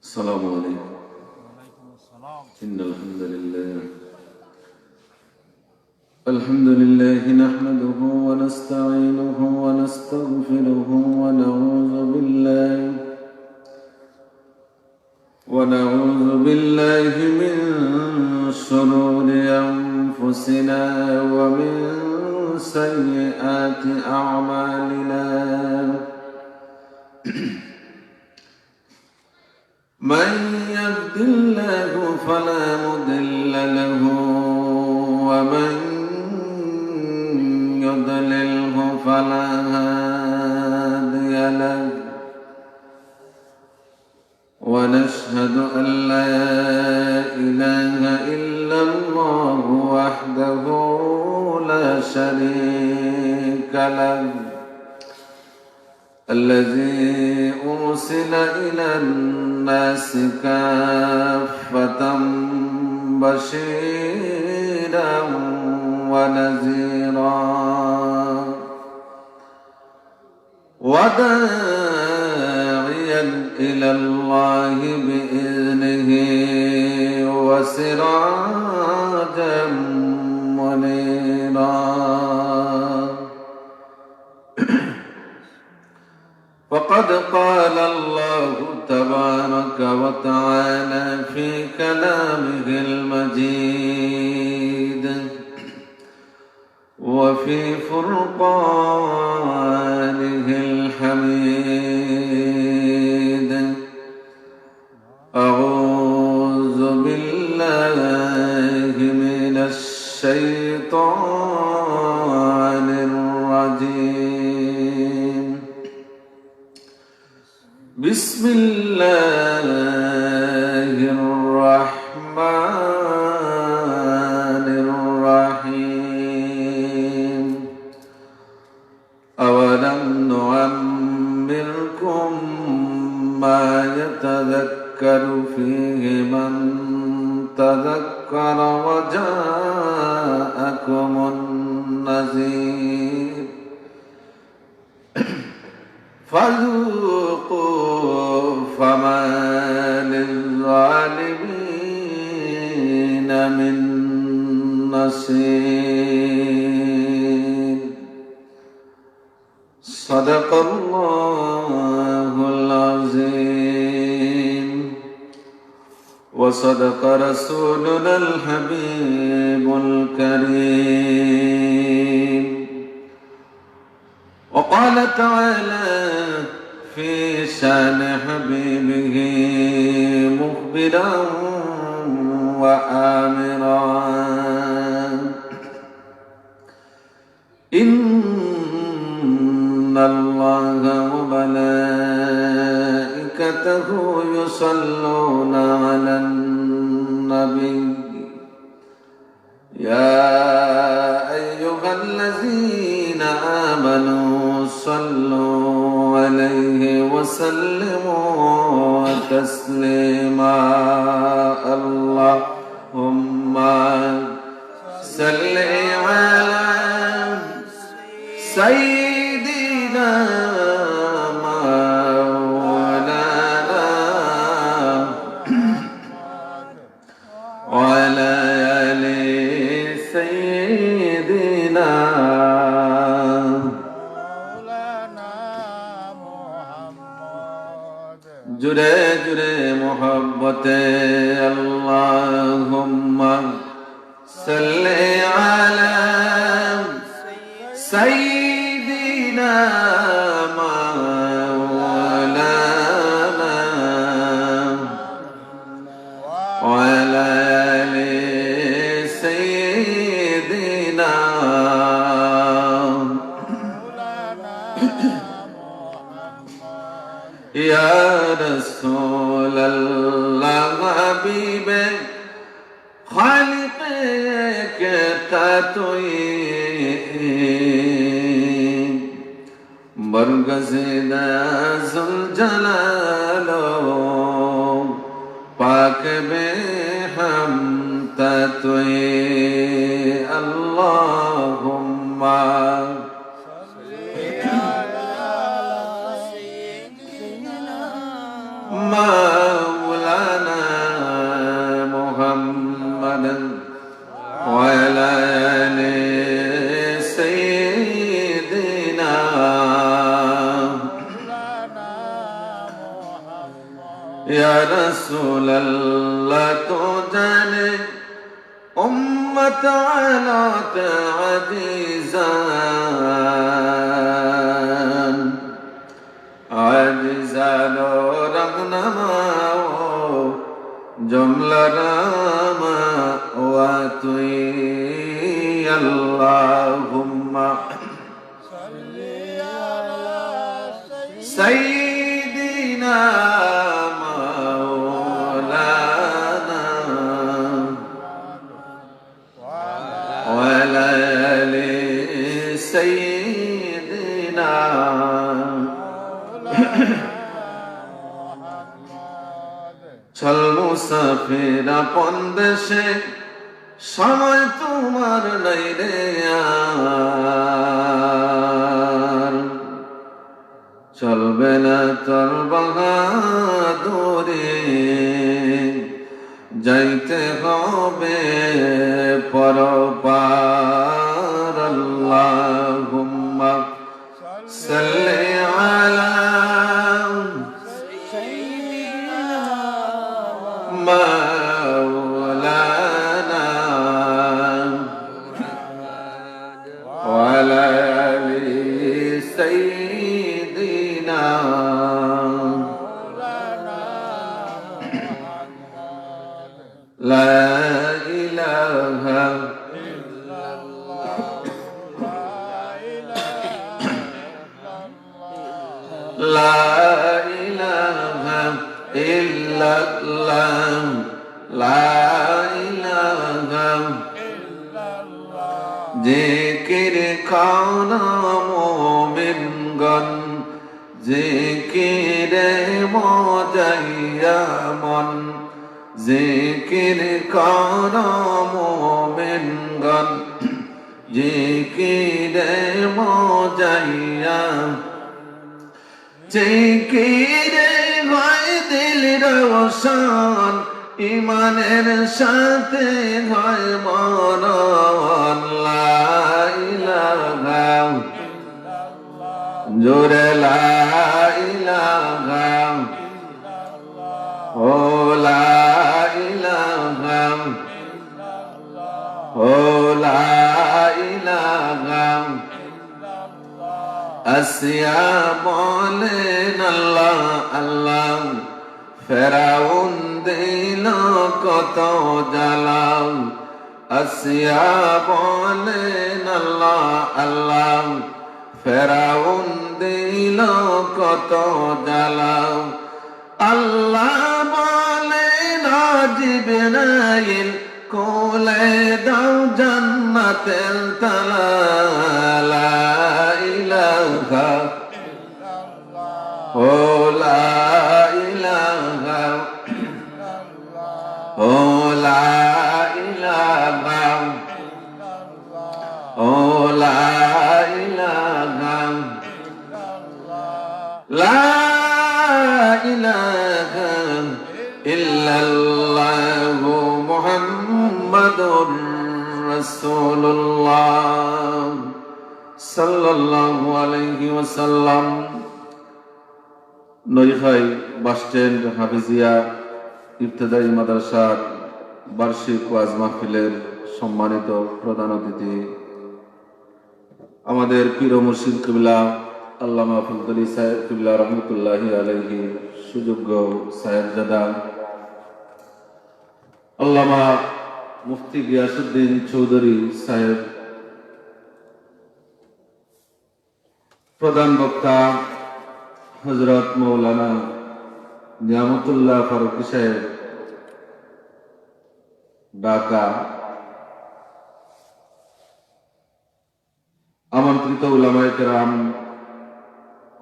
السلام عليكم. وعليكم السلام. إن الحمد لله نحمده ونستعينه ونستغفره ونعوذ بالله من شرور أنفسنا ومن سيئات أعمالنا. من يهد الله فلا مضل له ومن يضلله فلا هادي له، ونشهد أن لا إله إلا الله وحده لا شريك له، الذي أرسل إلى الناس كافة بشيرا ونذيرا وداعيا إلى الله بإذنه وسراجا منيرا. وقد قال الله تبارك وتعالى في كلامه المجيد وفي فرقانه الحميد: أعوذ بالله من الشيطان الرجيم. بسم الله الرحمن الرحيم. أولم نعمركم ما يتذكر فيه من تذكر وجاءكم النذير فذوقوا فما للظالمين من نصير. صدق الله العظيم وصدق رسولنا الحبيب الكريم. وقال تعالى في شان حبيبه مخبرا وآمرا: إن الله وملائكته يصلون على النبي يا أيها الذين آمنوا صلوا عليه وسلموا تسليما. اللهم صل على سيدنا مولانا وعلى آل سيدنا जुरे जुरे मोहब्बते अल्लाहुम्मा सल्ले अला सय्यिदिना मौलाना व अला आलि सय्यिदिना या रसूल अल्लाह हबीबे खालिक़े के तातुई बरगज़िदा ज़ुल जलालो पाक बे हम तातुई। अल्लाहुम्मा या रसूल अल्लाह तो जाने उम्मत आलात अजीज़ान आजिज़ानो रगनमाओ जुमला रामा व तुई अल्लाहुम्मा सय्यिदिना मौलाना वला आलि सय्यिदिना चल मुसाफिर अपन देशे समय तुम्हार नहीं रे यार चलबे ना তোর বাহাদুরি যাইতে হবে পরপার আল্লাহুম্মা সাল্লি আলা মাওলানা ওয়ালা আলি সাইয়্যিদিনা লা ইলাহা লা ইলাহা ইল্লাল্লাহ লা ইলাহা জিকির খানা মুমিনগণ জিকিরে মজাইয়া মন জিকির খানা মুমিনগণ জিকিরে মজাইয়া জিকিরে হয় দিল রোশন ইমানের সাথে হয় মন লা ইলাহা জোরে লা ইলাহা ও লা ইলাহা ও লা ইলাহা আসিয়া বলেন আল্লাহ আল্লাহ ফেরাউন দিল কত জ্বালা আসিয়া বলেন আল্লাহ আল্লাহ ফেরাউন দিল কত জ্বালা আল্লাহ বলেন জিবরাইল কোলে দাও জান্নাতের তালা লা ইলাহা ও লা ইলাহা ও লা ইলাহা ও লা ইলাহা লা ইলাহা ইল্লাল্লাহু মুহাম্মাদুর রাসূলুল্লাহ সাল্লাল্লাহু আলাইহি ওয়াসাল্লাম। নইখাই বাসস্ট্যান্ড হাফিজিয়া ইবতেদায়ী মাদ্রাসার বার্ষিক ওয়াজ মাহফিলের সম্মানিত প্রধান অতিথি আমাদের পীর ও মুর্শিদ কিবলা আল্লামা ফজলি সাহেব কিবলা রহমতুল্লাহি আলাইহি সুযোগ্য সাহেবজাদা আল্লামা মুফতি গিয়াসউদ্দিন চৌধুরী সাহেব, প্রধান বক্তা হযরত মৌলানা নিয়ামতুল্লাহ ফারুকী সাহেব ঢাকা, আমন্ত্রিত উলামায়ে কেরাম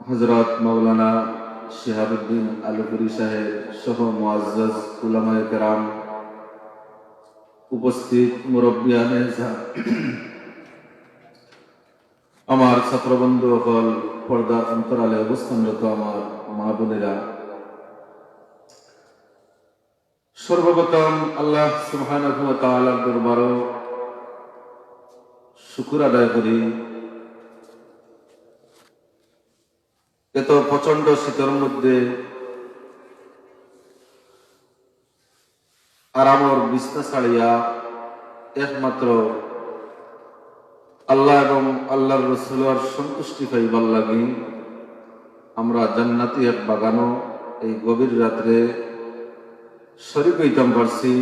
হযরত মৌলানা শিহাবুদ্দিন আলুপুরি সাহেব সহ মুআজ্জাজ উলামায়ে কেরাম, উপস্থিত মুরব্বিয়ানে আমার ছাত্রবন্ধু হল পর্দার অন্তরালে অবস্থানরত আমার মা বোনেরা, সর্বপ্রথম আল্লাহ সুবহানাহু ওয়া তাআলার দরবারে শুকর আদায় করি। এত প্রচন্ড শীতের মধ্যে আরামর বিছনা ছাড়িয়া একমাত্র আল্লাহ এবং আল্লাহর রাসূলের সন্তুষ্টি পাইবার লাগি আমরা জান্নাতি এক বাগানো এই গভীর রাত্রে শরীক হইতাম পারছি।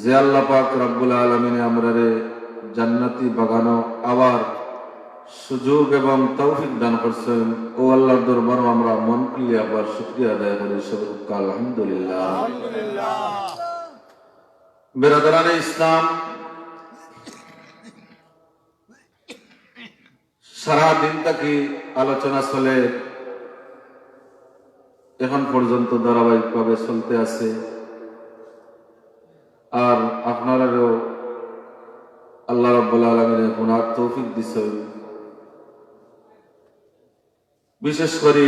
যে আল্লাহ পাক রব্বুল আলামিনে আমরারে জান্নাতি বাগানো আবার সুযোগ এবং তৌফিক দান করছেন, ও আল্লাহর দরবারে আমরা মন খুলে আবার শুকরিয়া আদায় করি। সকলকে আলহামদুলিল্লাহ। বেরাদারানে ইসলাম, সারা দিন থাকি আলোচনা চলে, এখন পর্যন্ত ধারাবাহিকভাবে চলতে আছে। আর আপনারাও আল্লাহ রাব্বুল আলামিন গুনাহ তৌফিক দিছেন। বিশেষ করে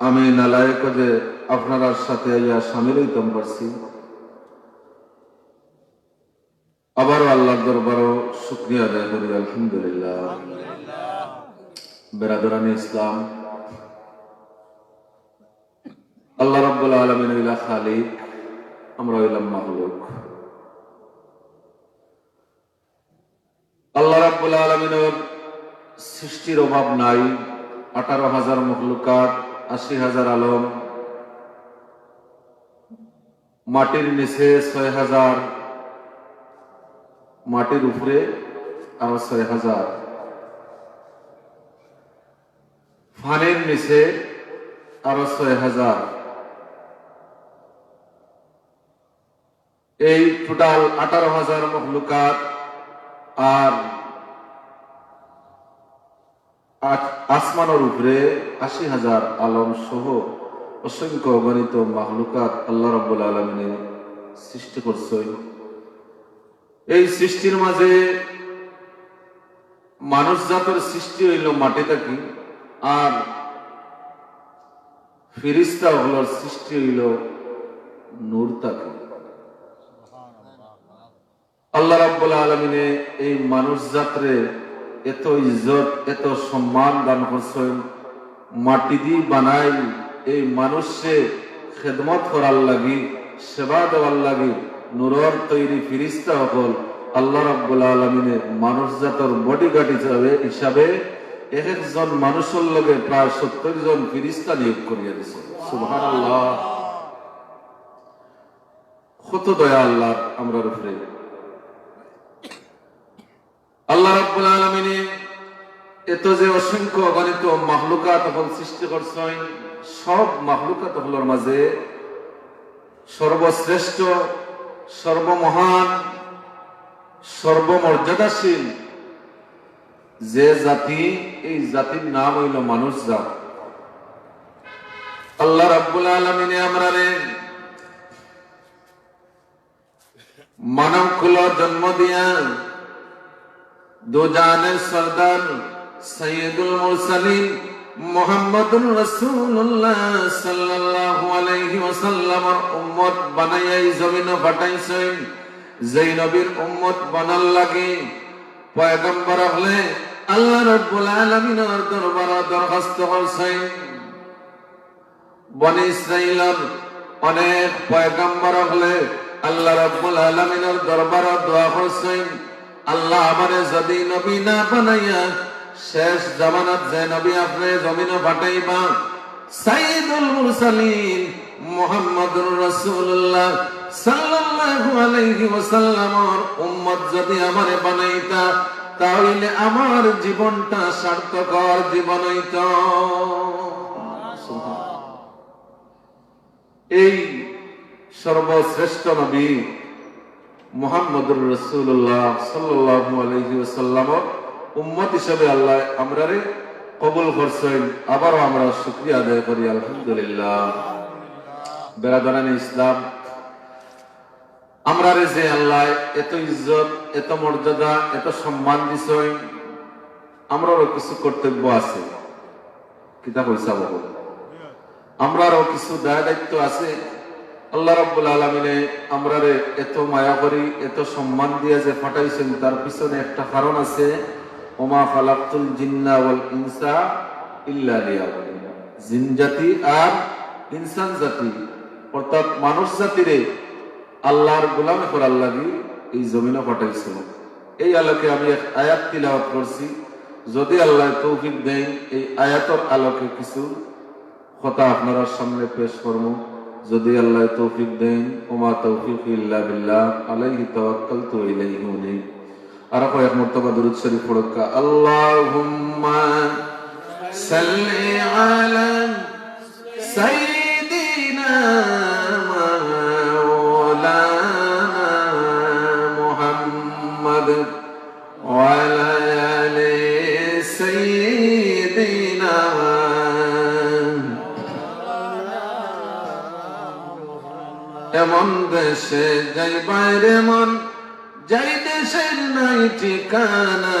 আমি নালায়েক যে আপনার সাথে সামিল হইতাম পারছি। আবারও আল্লাহর দরবারও শুকরিয়া আদায় করি, আলহামদুলিল্লাহ। বেরাদরানি ইসলাম, আল্লাহ রাব্বুল আলামিন হইলা খালিক, আমরা হইলাম মাখলুক। আল্লাহ রাব্বুল আলামিনের সৃষ্টির অভাব নাই। 18,000 মখলুকাত, 80,000 আলম, মাটির নিচে 6,000, মাটির উপরে আরো 6,000, ফানের নিচে আরো 6,000। এই টোটাল 18,000 মখলুকাত আর আসমানের উপরে 80,000 আলম সহ অসংখ্য অগণিত মাখলুকাত আল্লাহ রাব্বুল আলামিন সৃষ্টি করছেন। এই সৃষ্টির মাঝে মানুষ জাতের সৃষ্টি হইল মাটি থেকে, আর ফেরেশতা হলোর সৃষ্টি হইল নূর থেকে। আল্লাহ রাব্বুল আলামিন এই মানুষ জাতরে এত ইজ্জত, এত সম্মান দান করছেন। মাটি দিয়ে বানাই এই মানুষে খেদমত করার লাগি, সেবা দেওয়ার লাগি নূরের তৈরি ফেরেশতা হল আল্লাহ রাব্বুল আলামিন মানুষ জাতের বডিগার্ড হিসাবে এক একজন মানুষের লগে প্রায় 70 জন ফেরেশতা নিয়োগ করিয়া দিয়েছেন। সুবহানাল্লাহ, কত দয়া আল্লাহ আমরার উপরে। আল্লাহ রাব্বুল আলামিন এত যে অসংখ্য অগণিত মাখলুকাত তখন সৃষ্টি করছেন, সব মাখলুকাত হলোর মাঝে সর্বশ্রেষ্ঠ, সর্বমহান, সর্বমর্যাদাশীল যে জাতি, এই জাতির নাম হইল মানুষ জাত। আল্লাহ রাব্বুল আলামিন আমরারে মানব কুল জন্ম দিয়া দো জানের সরদার সৈয়দুল মুরসালিন মুহাম্মদুর রাসূলুল্লাহ সাল্লাল্লাহু আলাইহি ওয়াসাল্লামের উম্মত বানাইয়া এই জমিনে পাঠাইছেন। যেই নবীর উম্মত বানার লাগে পয়গম্বর হলে আল্লাহ রাব্বুল আলামিনের দরবারে দরখাস্ত করছেন। বনি ইসরাইলের অনেক পয়গম্বর হলে আল্লাহ রাব্বুল আলামিনের দরবারে দোয়া করছেন, আল্লাহ আমারে যদি নবী না বানাইয়া শেষ জামানাত যে নবী আপনি জমিনে পাঠাইবা সাইয়্যিদুল মুরসালিন মুহাম্মদুর রাসূলুল্লাহ সাল্লাল্লাহু আলাইহি ওয়াসাল্লামের উম্মত যদি আমারে বানাইতা, তাহলে আমার জীবনটা সার্থকর জীবন হইত। এই সর্বশ্রেষ্ঠ নবী মুহাম্মদুর রাসূলুল্লাহ সাল্লাল্লাহু আলাইহি ওয়াসাল্লামের উম্মত হিসেবে আল্লাহ আমরারে কবুল করছেন। আবারও আমরা শুকরিয়া আদায় করি, আলহামদুলিল্লাহ। বেরাদারানে ইসলাম, আমরারে যে আল্লাহ এত ইজ্জত, এত মর্যাদা, এত সম্মান দিছেন, আমরারও কিছু কর্তব্য আছে। কিতা কইছা বাবু, আমরারও কিছু দায় দায়িত্ব আছে। আল্লাহ রাব্বুল আলামিনে আমরারে এত মায়া করি, এত সম্মান দিয়ে যে পাঠাইছেন, তার পিছনে একটা কারণ আছে। ওমা খালাকতুল জিন্না ওয়াল ইনসা ইল্লা লিয়াবুদুন। জিন জাতি আর ইনসান জাতি অর্থাৎ মানুষ জাতিরে আল্লাহর গোলামি করার লাগি এই জমিনে পাঠাইছেন। এই আলোকে আমি এক আয়াত তিলাওয়াত করছি। যদি আল্লাহ তৌফিক দেন এই আয়াতের আলোকে কিছু কথা আপনার সামনে পেশ করব। যদি আল্লাহ তৌফিক দেন, ওমা তৌফিক ইল্লা বিল্লাহ, আলাইহি তাওয়াক্কালতু ওয়া ইলাইহি উনীব। আর কয়েক মর্তবা দুরূদ শরীফ পড়কা। আল্লাহুম্মা সাল্লি আলা সাইয়্যিদিনা মাওলানা মুহাম্মদ ওয়া আলা আলি সাইয়্যিদিনা। এমন দেশে যাই বাইরে মন, যাই দেশের নাই ঠিকানা,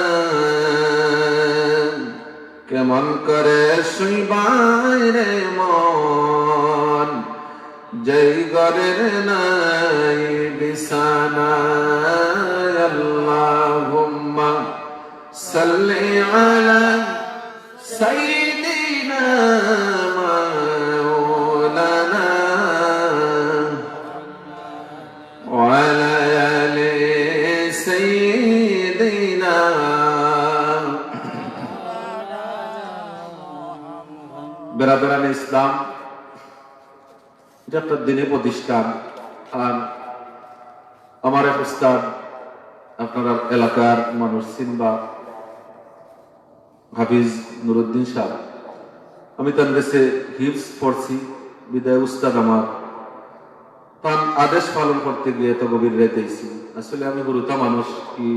কেমন করে শুই বাইরে মন, যেই ঘরের নাই বিছানা। আল্লাহুম্মা সাল্লি আলা সাইয়্যিদিনা মাওলানা ওয়া আলা আলি সাইয়্যিদিনা। বেরাদারান ইসলাম, এটা একটা দিনী প্রতিষ্ঠান। আর আমার এক উস্তাদ, আপনার এলাকার মানুষ চিনবা, হাফিজ নুরুদ্দিন সাহেব। আমি তার কাছে হিফজ পড়ছি, বিদায় উস্তাদ আমার তার আদেশ পালন করতে গিয়ে তো গভীর রেতেছি। আসলে আমি গুরুতা মানুষ, কি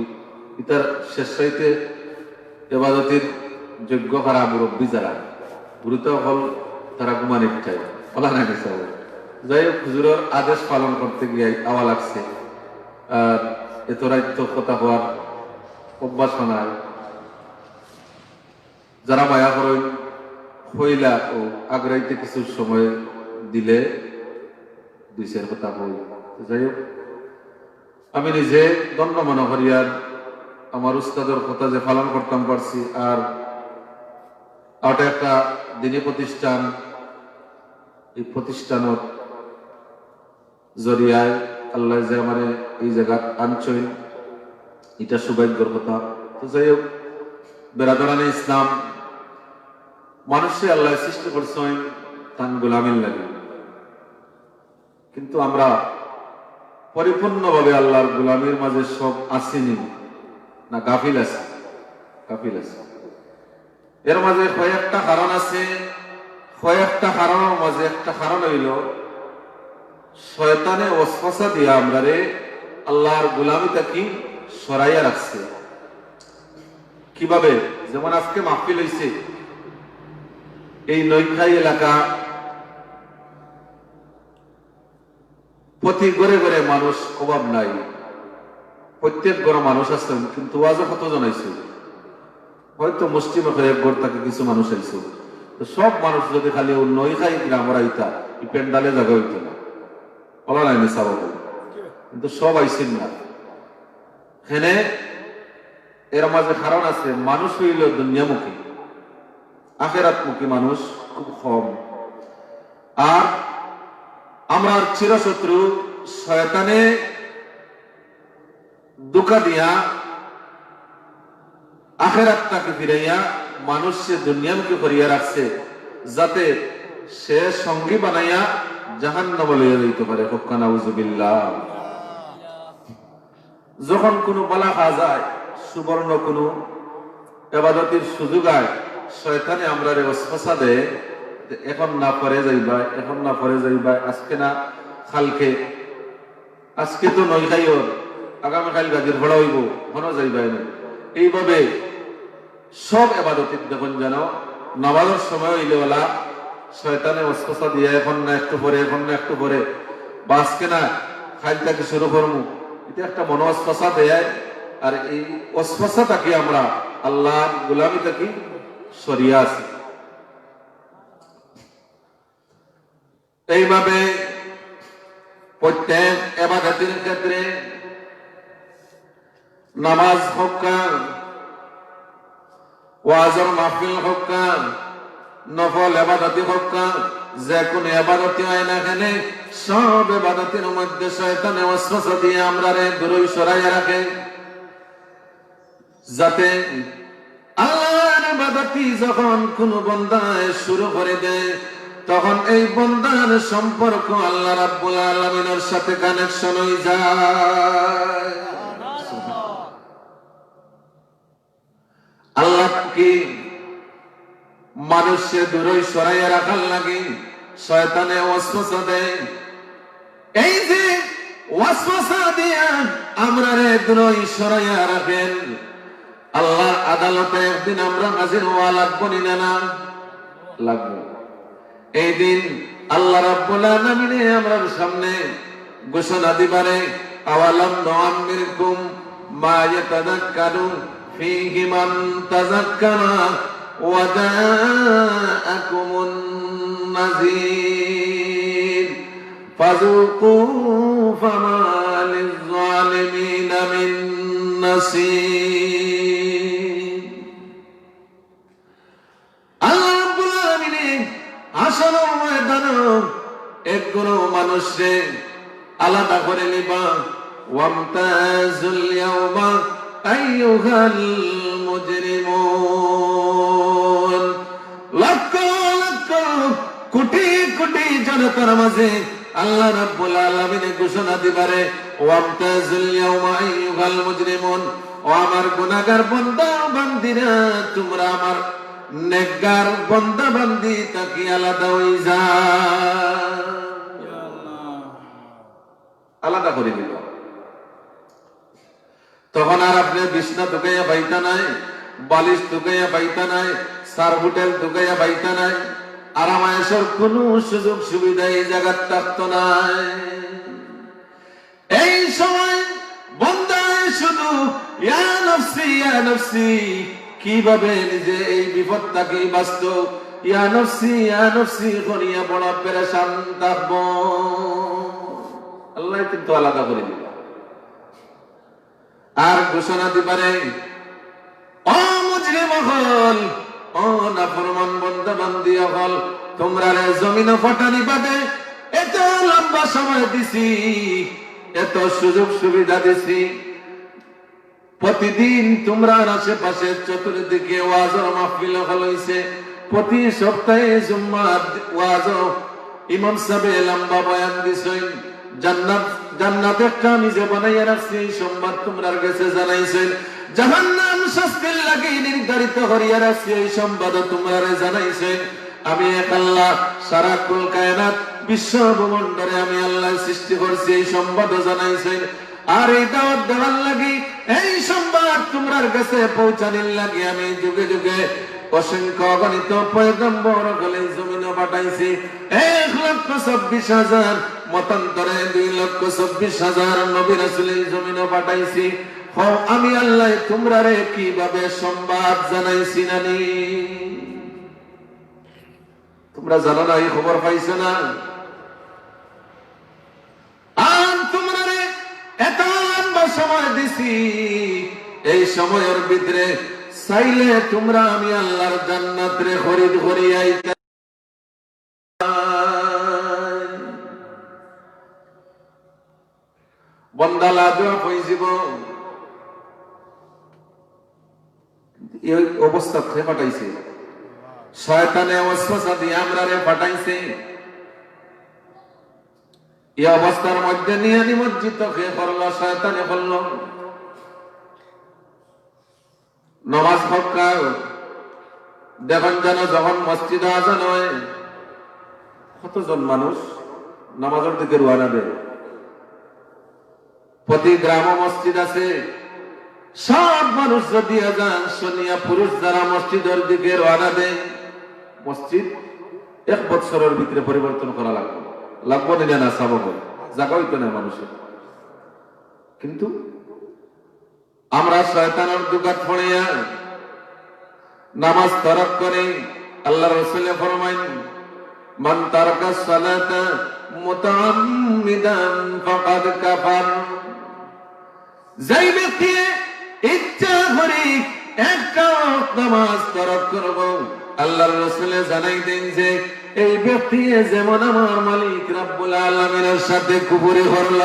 ইতার শেষ সাইতে এবাদতের যোগ্য হারা মুরব্বী যারা গুরুতা হল তারা ঘুমানির ঠাই বলা নাই সব। যাই হোক, হুজুরের আদেশ পালন করতে গিয়ে আওয়া লাগছে। আর এত রাজ্য কথা হওয়ার অভ্যাস নাই। যারা মায়া করেন হইলা ও আগ্রাইতে কিছু সময় দিলে দুই চার কথা হই। যাই হোক, আমি নিজে দণ্ড মনে করি আর আমার উস্তাদের কথা যে পালন করতাম পারছি। আর ওটা একটা দিনী প্রতিষ্ঠান, এই প্রতিষ্ঠানের জরিয়ায় আল্লাহ যে আমার এই জায়গা আনছেন, এটা সৌভাগ্যের কথা। তো যাই হোক, বেরাদারানে ইসলাম, মানুষে আল্লাহ সৃষ্টি করছেন তান গোলামির লাগে, কিন্তু আমরা পরিপূর্ণভাবে আল্লাহর গোলামির মাঝে সব আসেনি না, গাফিল আছে, গাফিল আছে। এর মাঝে কয়েকটা কারণ আছে। কয়েকটা কারণের মাঝে একটা কারণ হইল শয়তানে ওয়াসওয়াসা দিয়া আমরা রে আল্লাহর গোলামিটা কি সরাইয়া রাখছে। কিভাবে? যেমন আজকে মাহফিল হইছে, এই নৈখাই এলাকা, প্রতি ঘরে ঘরে মানুষ অভাব নাই, প্রত্যেক ঘরে মানুষ আছেন, কিন্তু ওয়াজও কতজন আইছে? হয়তো মুসলিম এক ঘর থেকে কিছু মানুষ আইছে। তো সব মানুষ যদি খালি নৈখাই গ্রামের আইতা, এই প্যান্ডালে জায়গা হইতো না, বলা নাই নিশা বাবু, কিন্তু সব আইসেন না। এখানে এর মাঝে কারণ আছে, মানুষ হইল দুনিয়ামুখী, আখেরাতমুখী মানুষ খুব কম। আর আমরা চিরশত্রু শয়তানে দুকা দিয়া আখেরাতটাকে ফিরাইয়া মানুষকে দুনিয়ামুখী করিয়া রাখছে, যাতে সে সঙ্গী বানাইয়া জাহান্নামে লইয়া যাইতে পারে। নাউযুবিল্লাহ। যখন কোনো বালা খাওয়া যায়, সুবর্ণ কোনো ইবাদতের সুযোগ আয়, শয়তানে আমরা রে ওয়াসওয়াসা দেয়, এখন না পরে যাইবা, এখন না পরে যাইবা, আজকে না কালকে, আজকে তো নই খাইও, আগামীকাল গাদির ভরা হইব, ঘন যাইবা না। এইভাবে সব ইবাদতের দেখুন যেন নামাজের সময় হইলেওয়ালা শয়তানে ওয়াসওয়াসা দিয়ে এখন না একটু পরে, এখন না একটু পরে, বা আজকে না খাইলটাকে শুরু করবো, এটা একটা মন ওয়াসওয়াসা দেয়। আর এই ওয়াসওয়াসাটাকে আমরা আল্লাহর গোলামিটা কি সরিয়ে আছি। এইভাবে প্রত্যেক ইবাদতের ক্ষেত্রে, নামাজ হোক, ওয়াজের মাহফিল হোক, নফল ইবাদত হোক, যে কোন ইবাদতই হয় না কেন সব ইবাদতের মধ্যে শয়তানে ওয়াসওয়াসা দিয়ে আমরারে দূরে সরাইয়া রাখে, যাতে আল্লাহর ইবাদতই যখন কোন বান্দা শুরু করে দেয় তখন এই বান্দার সম্পর্ক আল্লাহ রাব্বুল আলামিনের সাথে কানেকশন হয়ে যায়। আল্লাহ কি মানুষকে দূরে সরাইয়া রাখার লাগে শয়তানে ওয়াসওয়াসা দেয়। এই যে ওয়াসওয়াসা দিয়া আমরারে দূরে সরাইয়া রাখেন, আল্লাহ আদালতে একদিন আমরা হাজির হওয়া লাগবো না লাগবো। এই দিন আল্লাহ রাব্বুল আলামিন আমরার সামনে ঘোষণা দিবারে আওয়ালাম নুআম্মিরকুম মা ইয়াতাযাক্কারু ফীহি মান তাযাক্কারা ওয়া জাআকুমুন নাযীর ফাযুকু ফামা লিয-যালিমিনা মিন নাসীর। আল্লাহ রাব্বুল আলামিন আসল ময়দানে এক কোন মানুষে আলাদা করে নিবা, ওয়ামতাজুল ইয়াওমা আইয়ুহাল মুজরিমুন। লক্ষ লক্ষ কোটি কোটি জনতার মাঝে আল্লাহ রাব্বুল আলামিন ঘোষণা দিবারে ওয়ামতাজুল ইয়াওমা আইয়ুহাল মুজরিমুন, ও আমার গুনাহগার বান্দা বান্দিরা তোমরা আমার নেককার বান্দা বান্দি তাকি আলাদা হয়ে যায়, আলাদা করে দিল। তখন আর আপনি বিছনা দুগাইয়া বাইতা নাই, বালিশ দুগাইয়া বাইতা নাই, সার হোটেল দুগাইয়া বাইতা নাই, আরামায়েশের কোন সুযোগ সুবিধা এই জায়গার থাকতো নাই। এই সময় বান্দায় শুধু ইয়া নফসি ইয়া নফসি কিভাবে নিজে এই বিপদটাকে বাঁচত, ইয়া নফসি করিয়া বড় পেরেশান থাকবো। আল্লাহ কিন্তু আলাদা করে দিল আর ঘোষণা দিবারে ও মুজরিম হল, ও নাফরমান বান্দা বান্দি হল, তোমরা জমিন ফাটানি বাদে এত লম্বা সময় দিছি, এত সুযোগ সুবিধা দিছি, প্রতিদিন তোমরা আশেপাশে চতুর্দিকে ওয়াজের মাহফিল হইছে, প্রতি সপ্তাহে জুম্মার ওয়াজ ইমাম সাহেব লম্বা বয়ান দিছেন, জান্নাত একটা নিজে বানাইয়া রাখছি এই সংবাদ তোমরার কাছে জানাইছেন, জাহান্নাম শাস্তির লাগি নির্ধারিত করিয়া রাখছি এই সংবাদ তোমরারে জানাইছেন। আমি এক আল্লাহ সারা কুল কায়নাত বিশ্ব ব্রহ্মাণ্ডে আমি আল্লাহ সৃষ্টি করছি এই সংবাদ জানাইছেন। আর এই দাওয়াত দেওয়ার লাগি এই সংবাদ তোমার কাছে পৌঁছানোর লাগি আমি যুগে যুগে অসংখ্য অগণিত পয়গম্বর গলে জমিনে পাঠাইছি। 1,26,000 মতান্তরে 2,26,000 নবী রাসূল এই জমিনে পাঠাইছি। আমি আল্লাহ তোমরারে কিভাবে সংবাদ জানাইছি নানি তোমরা জানো না? এই খবর পাইছো না? আর তোমরারে এত লম্বা সময় দিছি, এই সময়ের ভিতরে চাইলে তোমরা আমি আল্লাহর জান্নাত রে খরিদ করিয়াইতে। বন্দা লাদুয়া কইছিব এই অবস্থা খেয়ে পাঠাইছে, শয়তানে ওয়াসওয়াসা দিয়ে আমরারে পাঠাইছে। এই অবস্থার মধ্যে নিয়ে নিমজ্জিত খেয়ে পড়ল, শয়তানে বলল নামাজ পড়া দেখুন যেন যখন মসজিদে আজান হয় কতজন মানুষ নামাজের দিকে রওনা দেয়। প্রতি গ্রামে মসজিদ আছে, সব মানুষ যদি আজান শুনিয়া পুরুষ যারা মসজিদের দিকে রওনা দেয়, মসজিদ 1 বছরের ভিতরে পরিবর্তন করা লাগবো না সাবক জায়গাই তো না মানুষের। কিন্তু আমরা শয়তানের দুগাত পড়িয়া নামাজ তরক করে আল্লাহ রাসূল ফরমাইন মান তারাকা সালাতা মুতাআম্মিদান ফাকাদ কাফার। যেই ব্যক্তি ইচ্ছা করে একটা নামাজ তরক করব, আল্লাহর রাসূল জানাই দেন যে এই ব্যক্তি যেমন আমার মালিক রাব্বুল আলামিনের সাথে কুফরি করল।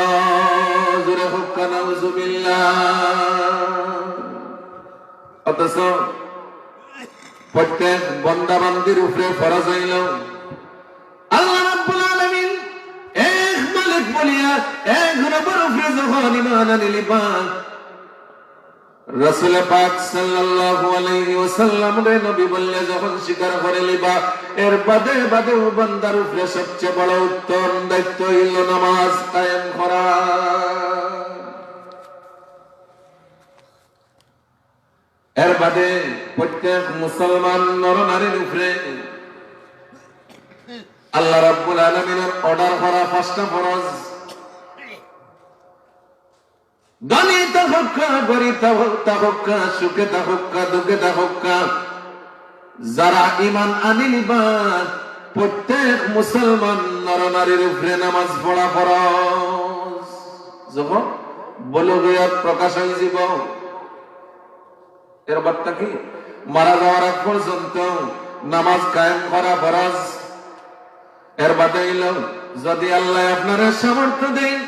জোরে হোক নাউজুবিল্লাহ। অথচ প্রত্যেক বান্দা বান্দির উপরে ফরজ হইল আল্লাহ রাব্বুল আলামিন এক মালিক বলিয়া এক রবের উপরে যখন ঈমান আনিলিবা, রাসূল পাক সাল্লাল্লাহু আলাইহি ওয়াসাল্লাম রে নবী বললে যখন স্বীকার করে লিবা, এর বাদে বাদে বান্দার উপরে সবচেয়ে বড় উত্তম দায়িত্ব হইল নামাজ কায়েম করা। এর বাদে প্রত্যেক মুসলমান নরনারীর উপরে আল্লাহ রাব্বুল আলামিনের অর্ডার করা পাঁচটা ফরজ। ধনী থাকুকা, গরীব থাকুকা, সুখে থাকুকা, দুঃখে থাকুকা, যারা ঈমান আনিলিবা প্রত্যেক মুসলমান নরনারীর উপরে নামাজ পড়া ফরজ। যখন বলগিয়াত প্রকাশ হয়ে যাব, এর বার্তা কি? মারা যাওয়ার আগ পর্যন্ত নামাজ কায়েম করা ফরজ। এর বাদে যদি আল্লাহ আপনার সামর্থ্য দেন,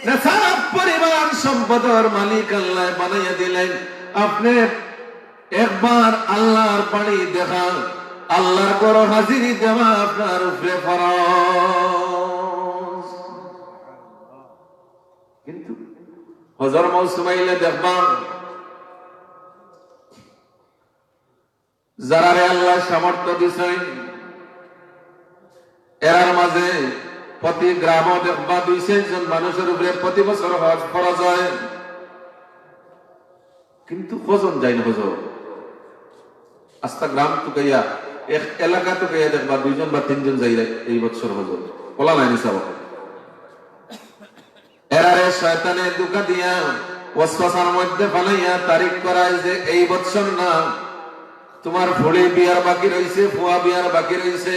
নেশাব পরিমাণ সম্পদের মালিক আল্লাহ বানাইয়া দিলেন, আপনি একবার আল্লাহর বাড়ি দেখা, আল্লাহর ঘর হাজিরি দেওয়া আপনার উপরে ফরজ। কিন্তু হজর মৌসুম আইলে দেখবা যারা আল্লাহ সামর্থ্য দিছেন, এরার মাঝে প্রতি গ্রাম দেখবা 200 জন মানুষের উপরে প্রতি বছর হজ ফরজ হয়, কিন্তু কজন যায় না হজর। আস্তা গ্রাম টুকাইয়া এক এলাকা টুকাইয়া দেখবা 2 জন বা 3 জন যাই এই বছর হজর বলা নাই নিসাব। এরারে শয়তানে দুকা দিয়া ওয়াসওয়াসার মধ্যে ফালাইয়া তারিখ করায় যে এই বছর না, তোমার ভুড়ি বিয়ার বাকি রয়েছে, ফুয়া বিয়ার বাকি রয়েছে,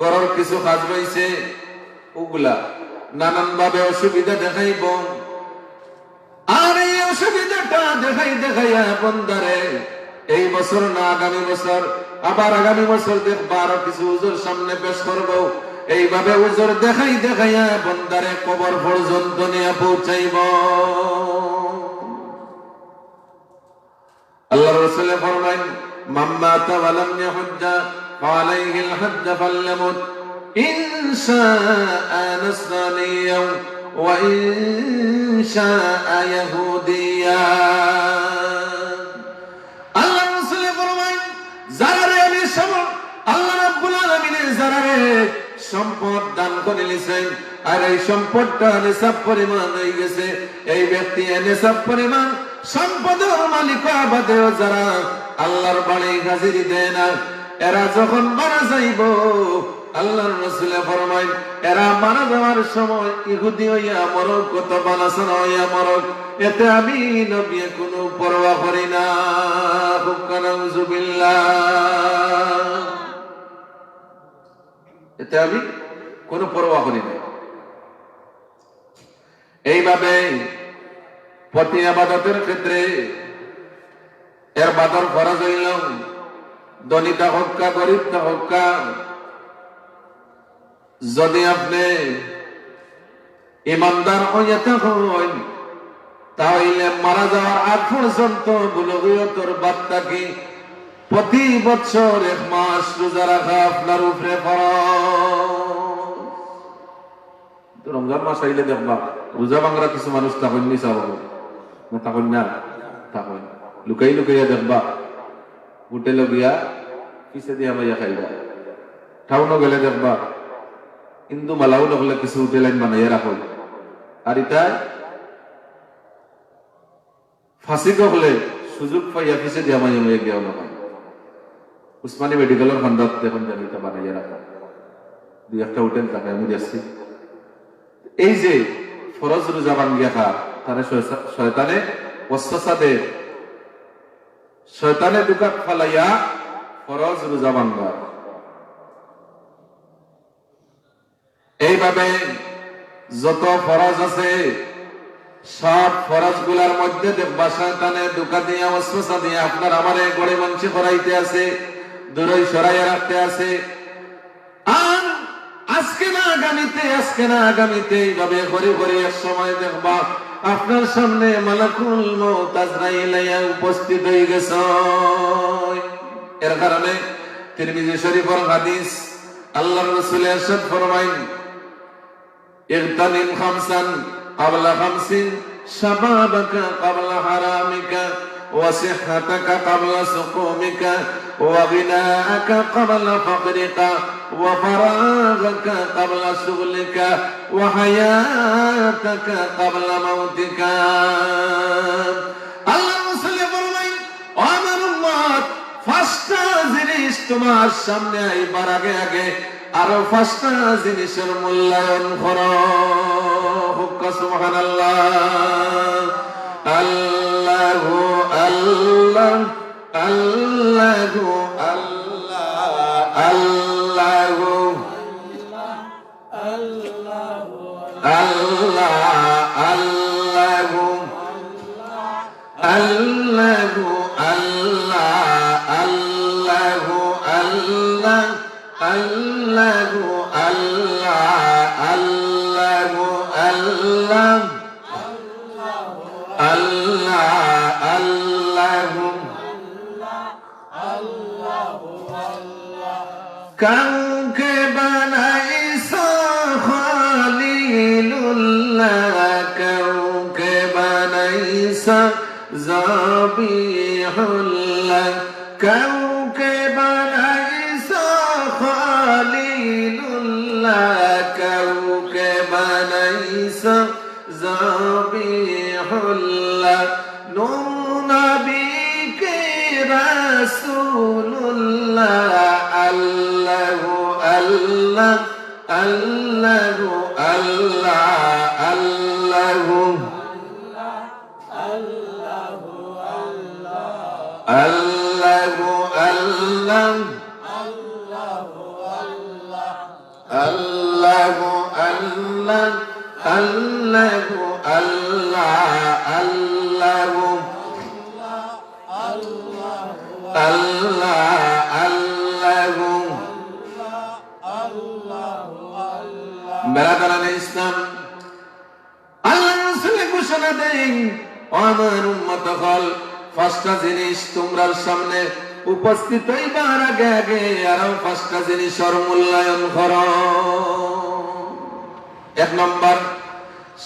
গরর কিছু কাজ রয়েছে, ওগুলা নানান ভাবে অসুবিধা দেখাইব। আর এই অসুবিধাটা দেখাইয়া বন্দারে এই বছর না আগামী বছর, আবার আগামী বছর দেখবা আরো কিছু উজুর সামনে পেশ করব। এইভাবে উজুর দেখাইয়া বন্দারে কবর পর্যন্ত নিয়ে পৌঁছাইব। আল্লাহ রাসূল ফরমায়, মান মাতা ওয়া লাম ইয়াহুজ্জা ফালাইহিল হজ্জ ফালয়ামুত ইন শাআ নাসরানিয়াও ওয়া ইন শাআ ইয়াহুদিয়া। আল্লাহ রাসূল ফরমায়, যারা আমি আল্লাহ রাব্বুল আলামিন যারা সম্পদ দান করে নিছেন, আর এই সম্পদটা নিসাব পরিমাণ হয়ে গেছে, এই ব্যক্তি নিসাব পরিমাণ সম্পদের মালিক আবাদেও যারা আল্লাহর বাড়ি হাজিরি দেয় না, এরা যখন মারা যাইব, আল্লাহর রাসূল ফরমায় এরা মারা যাওয়ার সময় ইহুদি হইয়া মরক, অথবা নাসারা হইয়া মরক, এতে আমি নবী কোনো পরোয়া করি না। নাউযুবিল্লাহ। এতে আমি কোনো পরোয়া করি না। এইভাবে প্রতি ইবাদতের ক্ষেত্রে এর বাদর ফরজ হইল, ধনীটা হক্কা গরিবটা হক্কা, যদি আপনি ইমানদার হইয়া থাকেন তাহলে মারা যাওয়ার আগ পর্যন্ত বুলুগিয়তের বার্তা কি প্রতি বছর 1 মাস রোজা রাখা আপনার উপরে ফরজ। রমজান মাস আইলে দেখবা রোজা ভাঙরা কিছু মানুষ তখন নিচা হবো না, তখন না তখন লুকাইয়া দেখবা হোটেলে গিয়া পিছে দিয়া মাইয়া খাইবা। টাউনও গেলে দেখবা হিন্দু মালাও নহলে কিছু হোটেল বানাইয়া রাখো, আর ইটা ফাঁসি হলে সুযোগ পাইয়া পিছে দিয়া মাইয়া মাইয়া গিয়াও নহয়। উসমানী মেডিকেলের ফান্ডাত দেখুন জানি এটা বানাইয়া রাখা 2-1টা হোটেল থাকে, আমি যাচ্ছি। এই যে ফরজ রোজা ভাঙ্গিয়া খা, তারা শয়তানে ওয়াসওয়াসা দে, শয়তানে দুকাত ফালাইয়া ফরজ রোজা ভাঙ্গা। এইভাবে যত ফরজ আছে সব ফরজ গুলার মধ্যে দেখবা শয়তানে দুকা দিয়া ওয়াসওয়াসা দিয়া আপনার আমারে গড়ে মানসি করাইতে আছে, দূরে সরাইয়া রাখতে আছে। আর আগামীতে, আজকে না আগামীতে এইভাবে করে করে এক সময় দেখবা আপনার সামনে মালাকুল মউত আজরাইল উপস্থিত হয়ে গেছে। এর কারণে তিরমিজি শরীফের হাদিস, আল্লাহর রাসূল ইরশাদ ফরমায়েন, ইগতানিম খামসান ক্বাবলা খামসিন, শাবাবাকা ক্বাবলা হারামিকা, ওয়া সিহহাতাকা ক্বাবলা সুকুমিকা, ওয়া গিনাআকা ক্বাবলা ফাকরিকা, ওয়া ফারাগাকা ক্বাবলা শুগলিকা, ওয়া হায়াতাকা ক্বাবলা মাউতিকা। আল্লাহর রাসূল ফরমায়েন, ও আমার উম্মত, পাঁচটা জিনিস তোমার সামনে আইবার আগে আগে আরো পাঁচটা জিনিসের মূল্যায়ন করো। সুবহানাল্লাহ। আল্লাহু আল্লাহ, আল্লাহু আল্লাহ, আল্লাহু আল্লাহ, আল্লাহু আল্লাহু আল্লাহ, আল্লাহু আল্লাহ, আল্লাহু আল্লাহ, আল্লাহু আল্লাহ, আল্লাহ আল্লাহু কাউকে বানাইছো খলিলুল্লাহ, কাউকে বানাইছো যাবিহুল্লাহ, কাউকে বানাইছো খলিলুল্লাহ, কাউকে বানাইছো যাবিহুল্লাহ, নূর নবীকে রাসূলুল্লাহ, আল্লাহু আল্লাহ, আল্লাহু আল্লাহ, আল্লাহু আল্লাহু আল্লাহ, আল্লাহু আল্লাহ, আল্লাহু আল্লাহ, আল্লাহু আল্লাহ, আল্লাহু বেরাদারানে ইসলাম। আল্লাহ রাসূল ঘোষণা দেন, ও আমার উম্মত হল, পাঁচটা জিনিস তোমরা সামনে উপস্থিত হইবার আগে আগে আরো পাঁচটা জিনিসের মূল্যায়ন করো। এক নম্বর,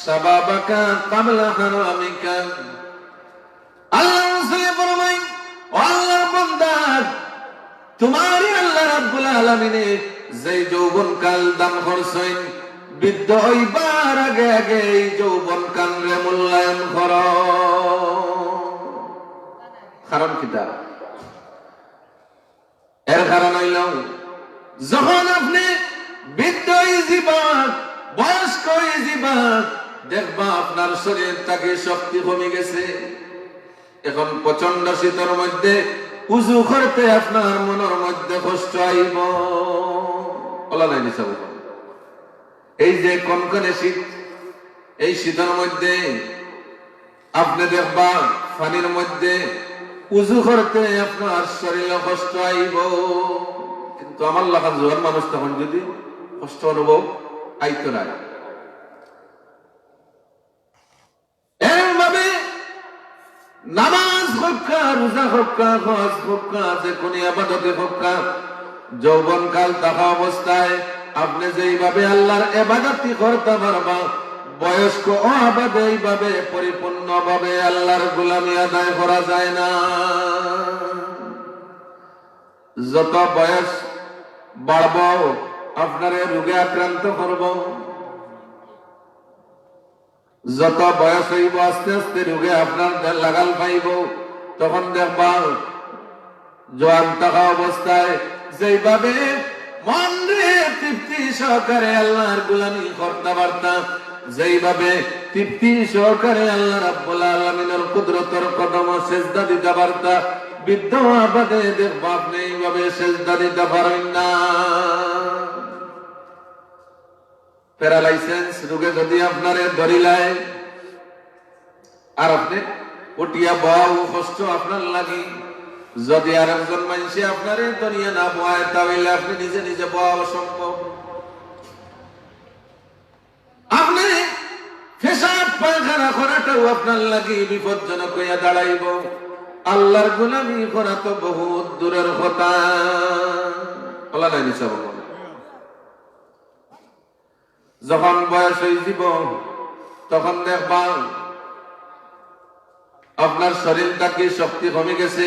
শাবাবাকা ক্বাবলা হারামিকা। আল্লাহ রাসূল ফরমায়, ও আল্লাহর বান্দা, তোমারই আল্লাহ রাব্বুল আলামিনে যে যৌবন কাল দান করছেন, বৃদ্ধ হইবার আগে আগে এই যৌবন কালরে মূল্যায়ন করো। কারণ কিটা? এর কারণ হইল, যখন আপনি বৃদ্ধ হয়ে যাবেন, বয়স্ক হয়ে যাবেন, দেখবা আপনার শরীর থেকে শক্তি কমে গেছে। এখন প্রচন্ড শীতের মধ্যে উজু করতে আপনার মনের মধ্যে কষ্ট আইব। এই যে কনকনে শীত, এই শীতের মধ্যে আপনি দেখবা পানির মধ্যে উজু করতে আপনার শরীরে কষ্ট আইব। কিন্তু আমার লাগার জোয়ার মানুষ তখন যদি কষ্ট অনুভব আইতো না। এভাবে নামাজ হক্কা, রোজা হক্কা, হজ হক্কা, যে কোন ইবাদতে হক্কা, যৌবন কাল থাকা অবস্থায় আপনি যেইভাবে আল্লাহর ইবাদতই করতে পারবা, বয়স্ক অবাধে এইভাবে পরিপূর্ণভাবে আল্লাহর গোলামি আদায় করা যায় না। যত বয়স বাড়ব আপনারে রোগে আক্রান্ত করব, যত বয়স হইব আস্তে আস্তে রোগে আপনার লাগাল পাইব। তখন দেখবা জোয়ান থাকা অবস্থায় যেইভাবে মন রে তৃপ্তি সহকারে আল্লাহর গোলামি করতে পারতাম, যেইভাবে তৃপ্তি সহকারে আল্লাহ রাব্বুল আলামিনের কুদরতের কদম সেজদা দিতে পারতা, বৃদ্ধ আবাদে দেখবা আপনি এইভাবে সেজদা দিতে পারেন না। প্যারালাইসিস রোগে যদি আপনারে ধরিলায় আর আপনি উঠিয়া বউ কষ্ট আপনার লাগি, যদি আর একজন মানুষে আপনারে ধরিয়া না বয়, তাহলে আপনি নিজে নিজে বওয়া অসম্ভব। করাটাও আপনার লাগি বিপজ্জনক হইয়া দাঁড়াইব। আল্লাহর গোলামি করা তো বহুত দূরের কথা। বলা নাই নিশা বল। যখন বয়স হয়ে যাব তখন দেখবা আপনার শরীরটা কি শক্তি কমে গেছে,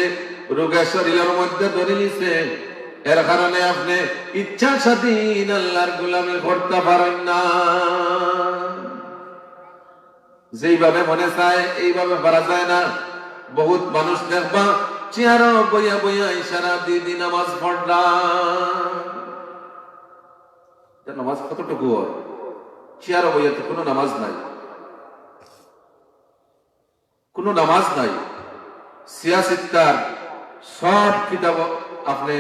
রোগের শরীরের মধ্যে ধরে নিছে। এর কারণে আপনি ইচ্ছা স্বাধীন আল্লাহর গোলামি করতে পারেন না। যেইভাবে মনে চায় এইভাবে পারা যায় না। বহুত মানুষ দেখবা চেয়ারও বইয়া বইয়া ইশারা দিদি নামাজ পড়লাম। নামাজ কতটুকু হয়? চেয়ারও বইয়া তো কোনো নামাজ নাই, কোনো নামাজ নাই। সিয়াসিত্তার সব কিতাব আপনি